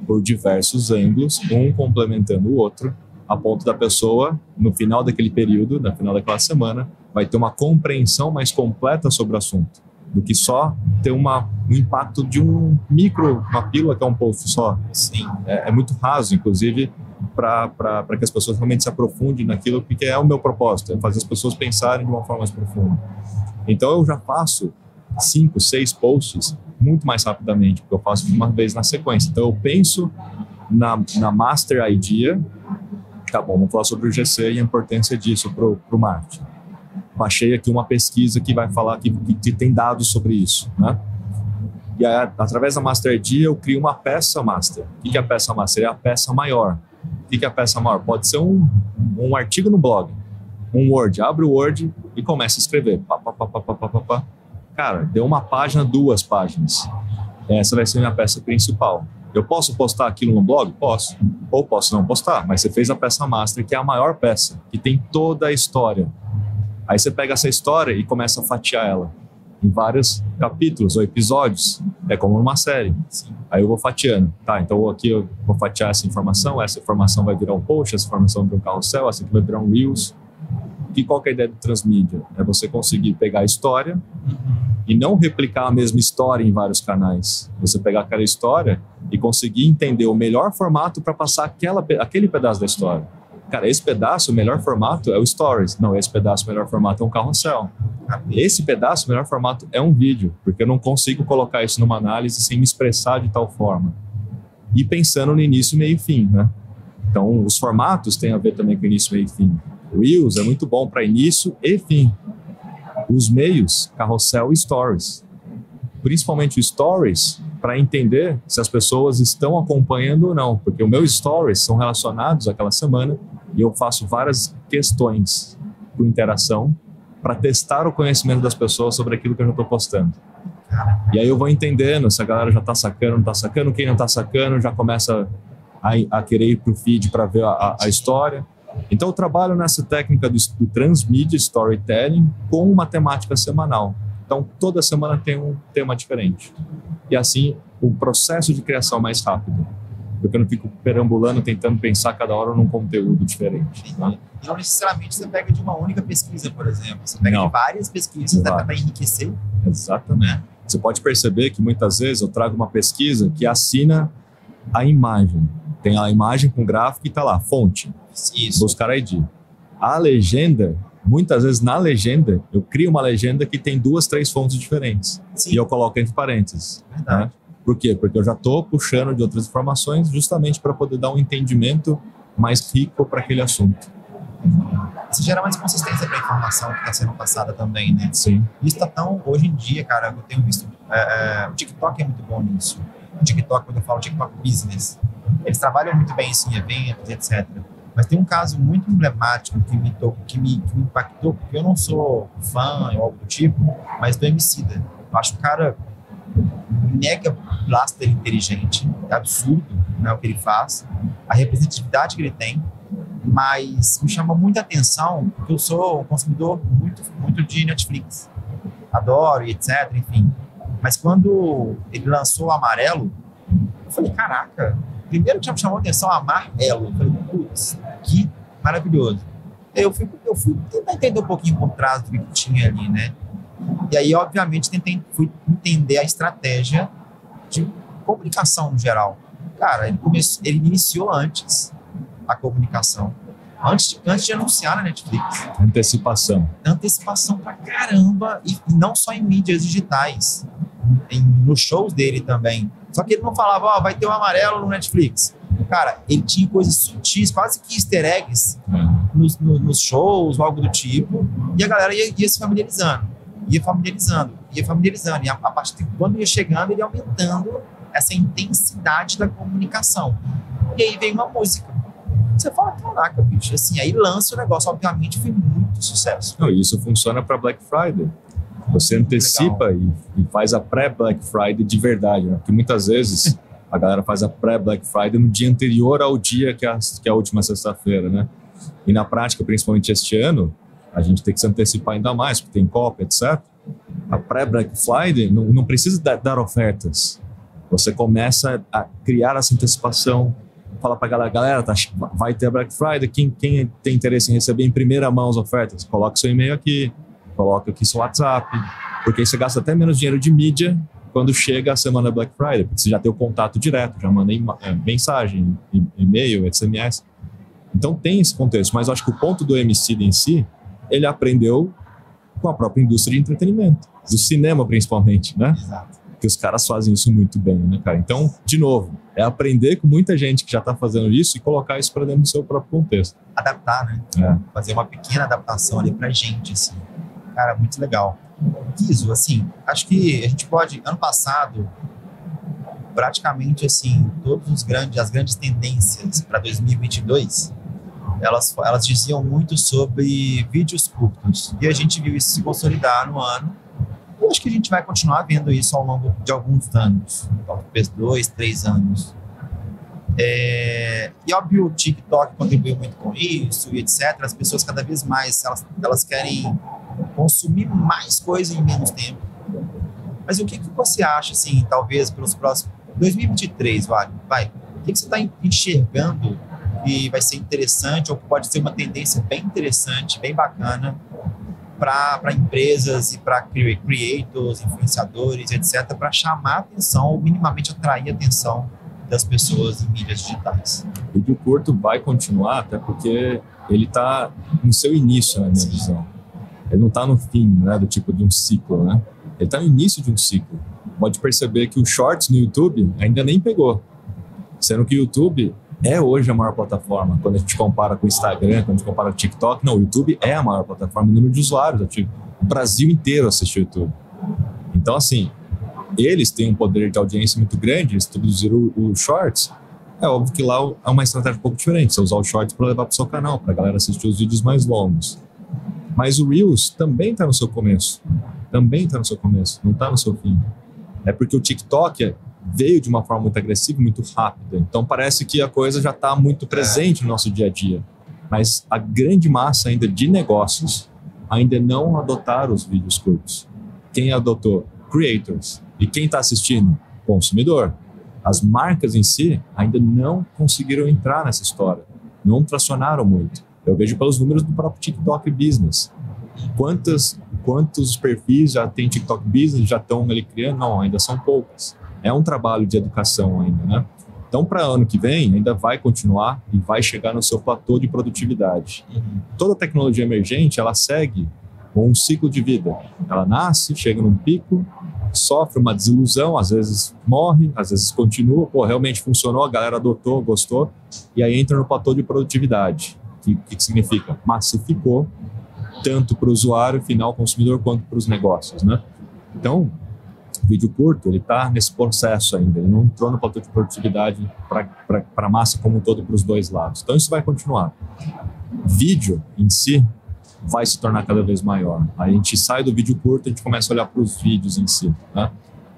por diversos ângulos, um complementando o outro, a ponto da pessoa, no final daquele período, no final daquela semana, vai ter uma compreensão mais completa sobre o assunto, do que só ter um impacto de uma pílula que é um post só. Sim. É muito raso, inclusive, para que as pessoas realmente se aprofundem naquilo, porque é o meu propósito, é fazer as pessoas pensarem de uma forma mais profunda. Então eu já faço 5, 6 posts muito mais rapidamente, porque eu faço uma vez na sequência. Então eu penso na master idea, tá bom, vamos falar sobre o GC e a importância disso para o marketing. Baixei aqui uma pesquisa que vai falar que tem dados sobre isso, né? E aí, através da Master Idea, eu crio uma peça master. O que é a peça master? É a peça maior. O que é a peça maior? Pode ser um artigo no blog, um Word. Abre o Word e começa a escrever. Cara, deu uma página, 2 páginas. Essa vai ser a minha peça principal. Eu posso postar aquilo no blog? Posso. Ou posso não postar, mas você fez a peça master, que é a maior peça, que tem toda a história. Aí você pega essa história e começa a fatiar ela em vários capítulos ou episódios. É como numa série. Sim. Aí eu vou fatiando. Tá, então aqui eu vou fatiar essa informação vai virar um post, essa informação vai virar um carrossel, essa aqui vai virar um Reels. E qual que é a ideia do transmídia? É você conseguir pegar a história e não replicar a mesma história em vários canais. Você pegar aquela história e conseguir entender o melhor formato para passar aquele pedaço da história. Cara, esse pedaço, o melhor formato é o Stories. Não, esse pedaço, o melhor formato é um carrossel. Esse pedaço, o melhor formato é um vídeo, porque eu não consigo colocar isso numa análise sem me expressar de tal forma. E pensando no início, meio e fim, né? Então, os formatos têm a ver também com início, meio e fim. O Reels é muito bom para início e fim. Os meios, carrossel e Stories. Principalmente o Stories, para entender se as pessoas estão acompanhando ou não, porque os meus Stories são relacionados àquela semana e eu faço várias questões com interação para testar o conhecimento das pessoas sobre aquilo que eu já estou postando. E aí eu vou entendendo se a galera já está sacando, não está sacando, quem não está sacando já começa a querer ir para o feed para ver a história. Então eu trabalho nessa técnica do transmídia storytelling com uma temática semanal. Então toda semana tem um tema diferente. E assim o processo de criação é mais rápido, porque eu não fico perambulando tentando pensar cada hora num conteúdo diferente. Tá? E não necessariamente você pega de uma única pesquisa, por exemplo. Você pega de várias pesquisas para enriquecer. Exatamente. Né? Você pode perceber que muitas vezes eu trago uma pesquisa que assina a imagem. Tem a imagem com gráfico e está lá, fonte. Isso. Buscar ID. A legenda, muitas vezes na legenda, eu crio uma legenda que tem 2, 3 fontes diferentes. Sim. E eu coloco entre parênteses. Verdade. Né? Por quê? Porque eu já estou puxando de outras informações justamente para poder dar um entendimento mais rico para aquele assunto. Isso gera mais consistência para a informação que está sendo passada também, né? Sim. Isso está tão... Hoje em dia, cara, eu tenho visto... o TikTok é muito bom nisso. O TikTok, quando eu falo TikTok Business, eles trabalham muito bem isso em eventos, etc. Mas tem um caso muito emblemático que me impactou, porque eu não sou fã ou algo do tipo, mas do Emicida. Eu acho o cara mega blaster inteligente, é absurdo, né, o que ele faz, a representatividade que ele tem, mas me chama muita atenção, porque eu sou um consumidor muito de Netflix. Adoro e etc, enfim. Mas quando ele lançou o Amarelo, eu falei, caraca, primeiro que já me chamou a atenção Amarelo. Eu falei, putz, que maravilhoso. Eu fui tentar entender um pouquinho por trás do que tinha ali, né? E aí, obviamente, fui entender a estratégia de comunicação no geral. Cara, ele iniciou antes a comunicação. Antes de anunciar na Netflix. Antecipação pra caramba. E não só em mídias digitais. Nos shows dele também. Só que ele não falava, vai ter o amarelo no Netflix. Cara, ele tinha coisas sutis, quase que easter eggs nos shows, algo do tipo. E a galera ia se familiarizando. Ia familiarizando. E a partir de quando ia chegando, ele ia aumentando essa intensidade da comunicação. E aí veio uma música. Você fala, caraca, bicho, assim, aí lança o negócio, obviamente foi muito sucesso. Não, isso funciona para Black Friday. Você antecipa e faz a pré-Black Friday de verdade, né? Porque muitas vezes a galera faz a pré-Black Friday no dia anterior ao dia que é a última sexta-feira, né? E na prática, principalmente este ano, a gente tem que se antecipar ainda mais, porque tem Copa, etc. A pré-Black Friday não precisa dar ofertas. Você começa a criar essa antecipação, fala pra galera, vai ter a Black Friday, quem tem interesse em receber em primeira mão as ofertas, coloca seu e-mail aqui, coloca aqui seu WhatsApp, porque aí você gasta até menos dinheiro de mídia quando chega a semana da Black Friday, porque você já tem o contato direto, já manda mensagem, e-mail, SMS. Então tem esse contexto, mas eu acho que o ponto do Emicida em si, ele aprendeu com a própria indústria de entretenimento, do cinema principalmente, né? Exato. Que os caras fazem isso muito bem, né, cara? Então, de novo, é aprender com muita gente que já tá fazendo isso e colocar isso para dentro do seu próprio contexto. Adaptar, né? Fazer uma pequena adaptação ali pra gente, assim. Cara, muito legal. Kiso, assim, acho que a gente pode... Ano passado, praticamente, assim, as grandes tendências para 2022, elas diziam muito sobre vídeos curtos. E a gente viu isso se consolidar no ano. Eu acho que a gente vai continuar vendo isso ao longo de alguns anos, talvez 2, 3 anos. E óbvio, o TikTok contribuiu muito com isso e etc. As pessoas cada vez mais, elas querem consumir mais coisa em menos tempo. Mas o que você acha, assim, talvez pelos próximos... 2023, vai. O que você está enxergando que vai ser interessante ou que pode ser uma tendência bem interessante, bem bacana para empresas e para creators, influenciadores, etc., para chamar a atenção ou minimamente atrair a atenção das pessoas em mídias digitais? O vídeo curto vai continuar, até porque ele está no seu início, na minha visão. Ele não está no fim, né, do tipo de um ciclo, né? Ele está no início de um ciclo. Pode perceber que o Shorts no YouTube ainda nem pegou, sendo que o YouTube é hoje a maior plataforma. Quando a gente compara com o Instagram, quando a gente compara com o TikTok, não, o YouTube é a maior plataforma, o número de usuários ativo. O Brasil inteiro assiste o YouTube. Então, assim, eles têm um poder de audiência muito grande, eles introduziram o Shorts. É óbvio que lá é uma estratégia um pouco diferente, você usar o Shorts para levar para o seu canal, para a galera assistir os vídeos mais longos. Mas o Reels também está no seu começo. Não está no seu fim. É porque o TikTok veio de uma forma muito agressiva, muito rápida. Então parece que a coisa já está muito presente no nosso dia a dia. Mas a grande massa ainda de negócios ainda não adotaram os vídeos curtos. Quem adotou? Creators. E quem está assistindo? Consumidor. As marcas em si ainda não conseguiram entrar nessa história. Não tracionaram muito. Eu vejo pelos números do próprio TikTok Business. Quantos perfis já tem TikTok Business, já estão ali criando? Não, ainda são poucos. É um trabalho de educação ainda, né? Então, para ano que vem, ainda vai continuar e vai chegar no seu platô de produtividade. Toda tecnologia emergente, ela segue um ciclo de vida. Ela nasce, chega num pico, sofre uma desilusão, às vezes morre, às vezes continua. Pô, realmente funcionou, a galera adotou, gostou, e aí entra no platô de produtividade. O que significa? Massificou, tanto para o usuário, final consumidor, quanto para os negócios, né? Então, o vídeo curto, ele está nesse processo ainda, ele não entrou no platô de produtividade para a massa como um todo, para os dois lados. Então, isso vai continuar. Vídeo, em si, vai se tornar cada vez maior. A gente sai do vídeo curto, a gente começa a olhar para os vídeos em si, né?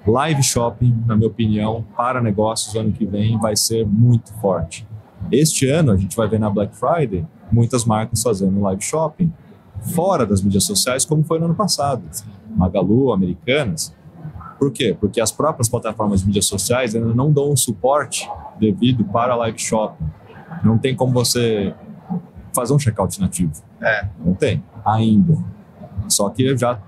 Live shopping, na minha opinião, para negócios, ano que vem, vai ser muito forte. Este ano, a gente vai ver na Black Friday, muitas marcas fazendo live shopping fora das mídias sociais, como foi no ano passado. Magalu, Americanas. Por quê? Porque as próprias plataformas de mídias sociais ainda não dão um suporte devido para live shopping. Não tem como você fazer um checkout nativo. É. Não tem, ainda. Só que eu já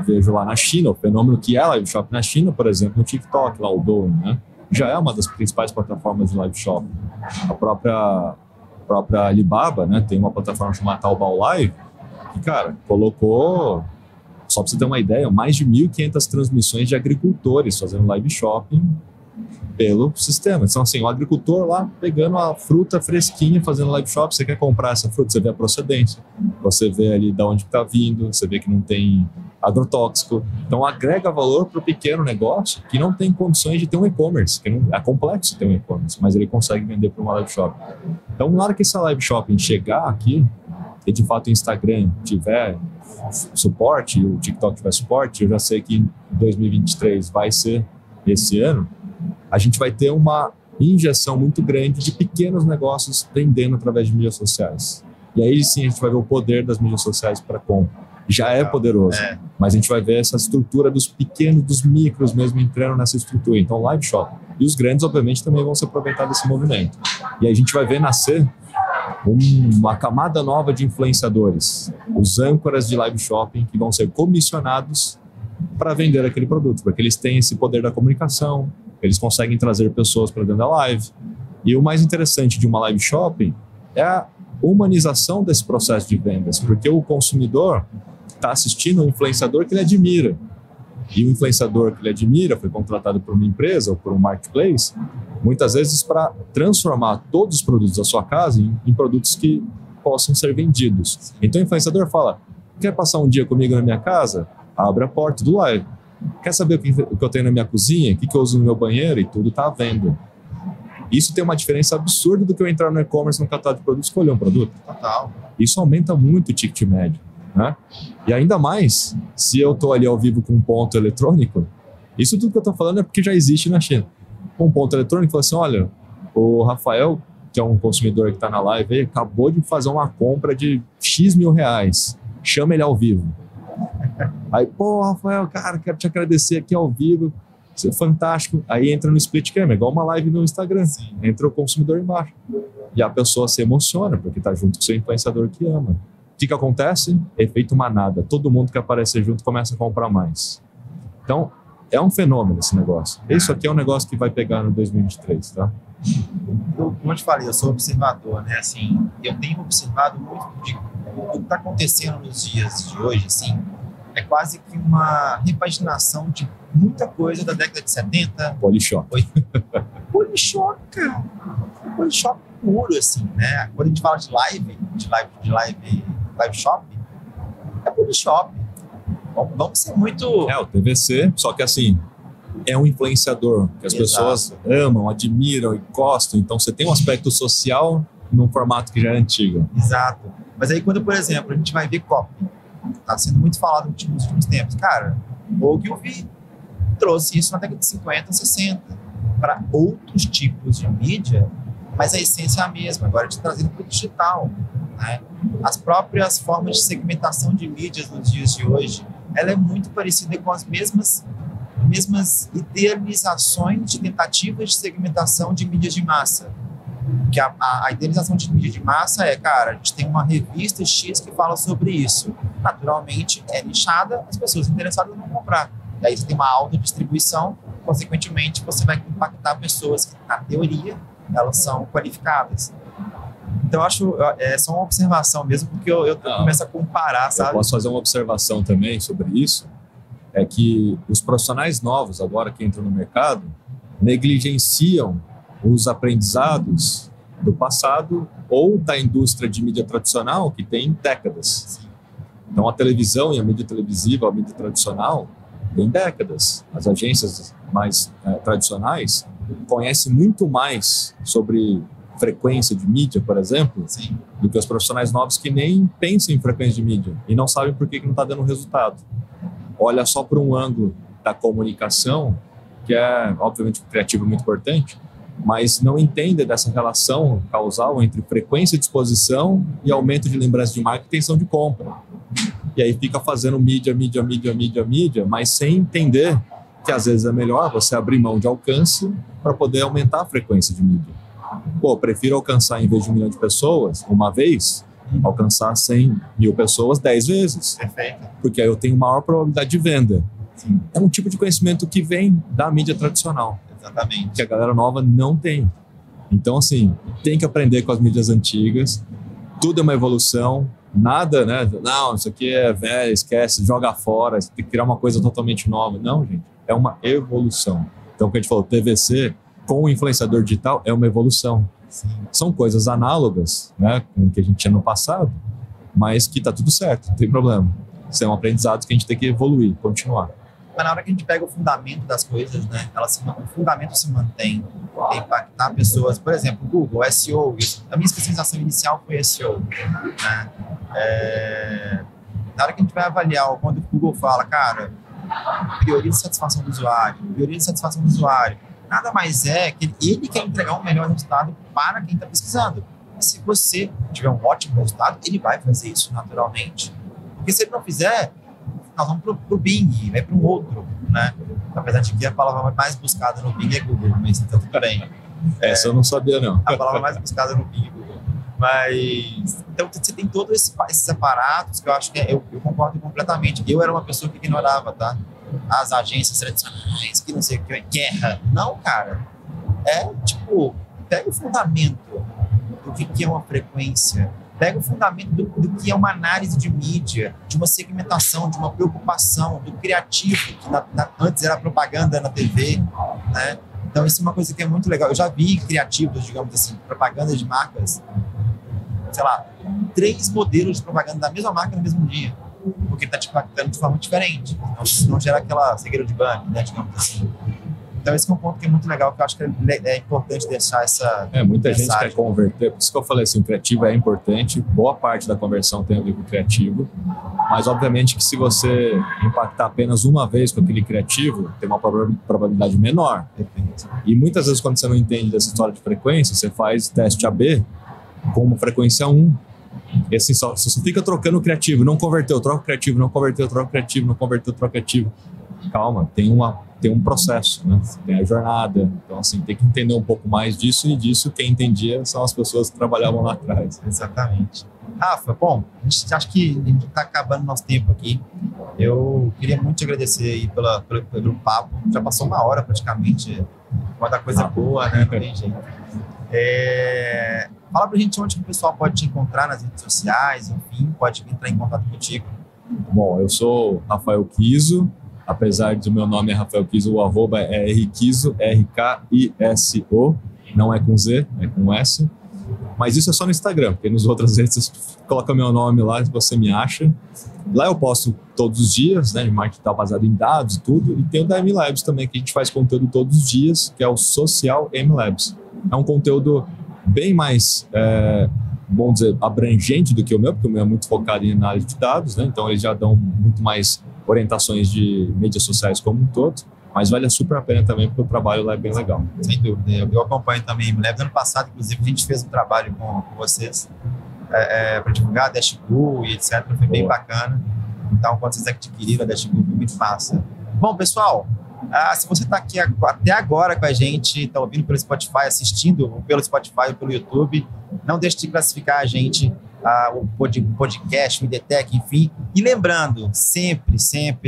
vejo lá na China, o fenômeno que é live shop na China, por exemplo, no TikTok, lá o Douyin, né? Já é uma das principais plataformas de live shop. A própria Alibaba, né, tem uma plataforma chamada Taobao Live, que, cara, colocou, só para você ter uma ideia, mais de 1.500 transmissões de agricultores fazendo live shopping pelo sistema. Então, assim, o agricultor lá pegando a fruta fresquinha, fazendo live shop, você quer comprar essa fruta, você vê a procedência, você vê ali de onde está vindo, você vê que não tem agrotóxico. Então, agrega valor para o pequeno negócio que não tem condições de ter um e-commerce, que não, é complexo ter um e-commerce, mas ele consegue vender para uma live shop. Então, na hora que essa live shopping chegar aqui, e de fato o Instagram tiver suporte, o TikTok tiver suporte, eu já sei que em 2023 vai ser esse ano, a gente vai ter uma injeção muito grande de pequenos negócios vendendo através de mídias sociais. E aí sim a gente vai ver o poder das mídias sociais para compra. Já é poderoso, mas a gente vai ver essa estrutura dos pequenos, dos micros mesmo entrando nessa estrutura. Então, live shop. E os grandes, obviamente, também vão se aproveitar desse movimento. E aí a gente vai ver nascer uma camada nova de influenciadores, os âncoras de live shopping que vão ser comissionados para vender aquele produto, porque eles têm esse poder da comunicação, eles conseguem trazer pessoas para dentro da live. E o mais interessante de uma live shopping é a humanização desse processo de vendas, porque o consumidor está assistindo um influenciador que ele admira. E o influenciador que ele admira foi contratado por uma empresa ou por um marketplace, muitas vezes para transformar todos os produtos da sua casa em produtos que possam ser vendidos. Então o influenciador fala, quer passar um dia comigo na minha casa? Abre a porta do live. Quer saber o que eu tenho na minha cozinha? O que eu uso no meu banheiro? E tudo está à venda. Isso tem uma diferença absurda do que eu entrar no e-commerce, no catálogo de produtos, escolher um produto. Total. Isso aumenta muito o ticket médio, né? E ainda mais, se eu estou ali ao vivo com um ponto eletrônico, isso tudo que eu estou falando é porque já existe na China. Um ponto eletrônico fala assim, olha, o Rafael, que é um consumidor que está na live, ele acabou de fazer uma compra de X mil reais. Chama ele ao vivo. Aí, pô, Rafael, cara, quero te agradecer aqui ao vivo. Isso é fantástico. Aí entra no split cam, igual uma live no Instagram. Sim. Entra o consumidor embaixo. E a pessoa se emociona, porque está junto com o seu influenciador que ama. O que acontece? Efeito manada. Todo mundo que aparecer junto começa a comprar mais. Então, é um fenômeno esse negócio. Isso aqui é um negócio que vai pegar no 2023, tá? Como eu te falei, eu sou observador, né? Assim, eu tenho observado muito de o que está acontecendo nos dias de hoje, assim, é quase que uma repaginação de muita coisa da década de 70. Polishop. Polishop, cara. Polishop puro, assim, né? Quando a gente fala de live shop, é Polishop. Vamos ser muito... É, o TVC, só que assim, é um influenciador que as pessoas amam, admiram e gostam. Então você tem um aspecto social num formato que já é antigo. Exato. Mas aí quando, por exemplo, a gente vai ver copy, está sendo muito falado nos últimos tempos. Cara, o Ogilvy trouxe isso na década de 50, 60 para outros tipos de mídia, mas a essência é a mesma. Agora a gente está trazendo para o digital, né? As próprias formas de segmentação de mídias nos dias de hoje, ela é muito parecida com as mesmas idealizações de tentativas de segmentação de mídias de massa. Que a idealização de mídia de massa é, cara, a gente tem uma revista X que fala sobre isso. Naturalmente, é nichada, as pessoas interessadas vão comprar. E aí você tem uma alta distribuição, consequentemente, você vai impactar pessoas que, na teoria, elas são qualificadas. Então, eu acho, é só uma observação mesmo, porque eu começo a comparar, sabe? Eu posso fazer uma observação também sobre isso, é que os profissionais novos, agora que entram no mercado, negligenciam os aprendizados do passado ou da indústria de mídia tradicional que tem décadas. Então, a televisão e a mídia televisiva, a mídia tradicional, tem décadas. As agências mais tradicionais conhecem muito mais sobre frequência de mídia, por exemplo, Sim. do que os profissionais novos que nem pensam em frequência de mídia e não sabem por que não está dando resultado. Olha só por um ângulo da comunicação, que é, obviamente, criativo muito importante, mas não entende dessa relação causal entre frequência de exposição e aumento de lembrança de marca e intenção de compra. E aí fica fazendo mídia, mas sem entender que às vezes é melhor você abrir mão de alcance para poder aumentar a frequência de mídia. Pô, prefiro alcançar em vez de 1 milhão de pessoas uma vez alcançar 100 mil pessoas 10 vezes. Perfeito. Porque aí eu tenho maior probabilidade de venda. Sim. É um tipo de conhecimento que vem da mídia tradicional, Exatamente. que a galera nova não tem. Então, assim, tem que aprender com as mídias antigas. Tudo é uma evolução. Nada, né? Não, isso aqui é velho, esquece, joga fora, você tem que criar uma coisa totalmente nova. Não, gente, é uma evolução. Então, o que a gente falou, TVC com o influenciador digital é uma evolução. Sim. São coisas análogas, né, com o que a gente tinha no passado, mas que tá tudo certo, não tem problema. São aprendizados que a gente tem que evoluir, continuar. Mas na hora que a gente pega o fundamento das coisas, né, o fundamento se mantém, é impactar pessoas. Por exemplo, Google, SEO. A minha especialização inicial foi SEO. Né? Na hora que a gente vai avaliar, quando o Google fala, cara, prioriza a satisfação do usuário, nada mais é que ele quer entregar um melhor resultado para quem está pesquisando. E se você tiver um ótimo resultado, ele vai fazer isso naturalmente. Porque se ele não fizer, nós vamos para o Bing, vai para um outro, né? Apesar de que a palavra mais buscada no Bing é Google, mas então tudo bem. Essa eu não sabia, não. A palavra mais buscada no Bing é Google. Mas, então você tem todos esses aparatos que eu acho que eu concordo completamente. Eu era uma pessoa que ignorava, tá? As agências tradicionais, que não sei o que, guerra. Não, cara. Tipo, pega o fundamento do que é uma frequência. Pega o fundamento do que é uma análise de mídia, de uma segmentação, de uma preocupação, do criativo, que antes era propaganda na TV, né? Então, isso é uma coisa que é muito legal. Eu já vi criativos, digamos assim, propaganda de marcas, sei lá, 3 modelos de propaganda da mesma marca no mesmo dia, porque está te impactando de forma diferente. Não gera aquela cegueira de banco, né, digamos assim. Então, esse é um ponto que é muito legal, que eu acho que é importante deixar essa muita mensagem. gente quer converter, por isso que eu falei assim, o criativo é importante, boa parte da conversão tem a ver com o criativo, mas obviamente que se você impactar apenas uma vez com aquele criativo, tem uma probabilidade menor. Perfeito. E muitas vezes quando você não entende dessa história de frequência, você faz teste AB com uma frequência 1, e assim, se você fica trocando o criativo, não converteu, troca o criativo, não converteu, troca o criativo, não converteu, troca o criativo. Calma, tem um processo, né? Tem a jornada. Então, assim, tem que entender um pouco mais disso, e disso quem entendia são as pessoas que trabalhavam lá atrás. Exatamente. Rafa, bom, acho que a gente está acabando o nosso tempo aqui. Eu queria muito te agradecer aí pelo papo. Já passou 1 hora praticamente. Pode dar coisa boa, né? Não tem jeito. Fala pra gente onde que o pessoal pode te encontrar nas redes sociais, enfim, pode entrar em contato contigo. Bom, eu sou Rafael Kiso. Apesar do meu nome é Rafael Kiso, o arroba é rkiso, R-K-I-S-O, não é com Z, é com S. Mas isso é só no Instagram, porque nas outras redes você coloca meu nome lá, você me acha. Lá eu posto todos os dias, né, de marketing digital baseado em dados e tudo. E tem o da M-Labs também, que a gente faz conteúdo todos os dias, que é o Social M-Labs. É um conteúdo bem mais, vamos dizer, abrangente do que o meu, porque o meu é muito focado em análise de dados, né? Então eles já dão muito mais orientações de mídias sociais como um todo, mas vale super a pena também, porque o trabalho lá é bem legal. Sem dúvida. Eu acompanho também. Me lembro, ano passado, inclusive, a gente fez um trabalho com vocês para divulgar a Dashboard e etc. Foi bem bacana. Então, quando vocês adquiriram a Dashboard, foi muito massa. Bom, pessoal, se você está aqui até agora com a gente, está ouvindo pelo Spotify, assistindo pelo Spotify ou pelo YouTube, não deixe de classificar a gente, o podcast, o IDTech, enfim. E lembrando, sempre,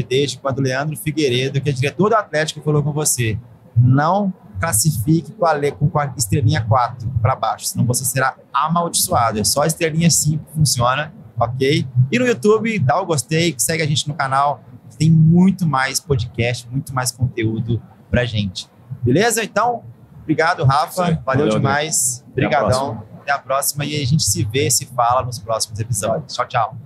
desde quando o Leandro Figueiredo, que é diretor do Atlético, falou com você, não classifique com a estrelinha 4 para baixo, senão você será amaldiçoado. É só a estrelinha 5 que funciona, ok? E no YouTube, dá o gostei, segue a gente no canal, tem muito mais podcast, muito mais conteúdo pra gente. Beleza? Então, obrigado, Rafa. Valeu demais. Obrigadão. Até a próxima. E a gente se vê, se fala nos próximos episódios. Tchau, tchau.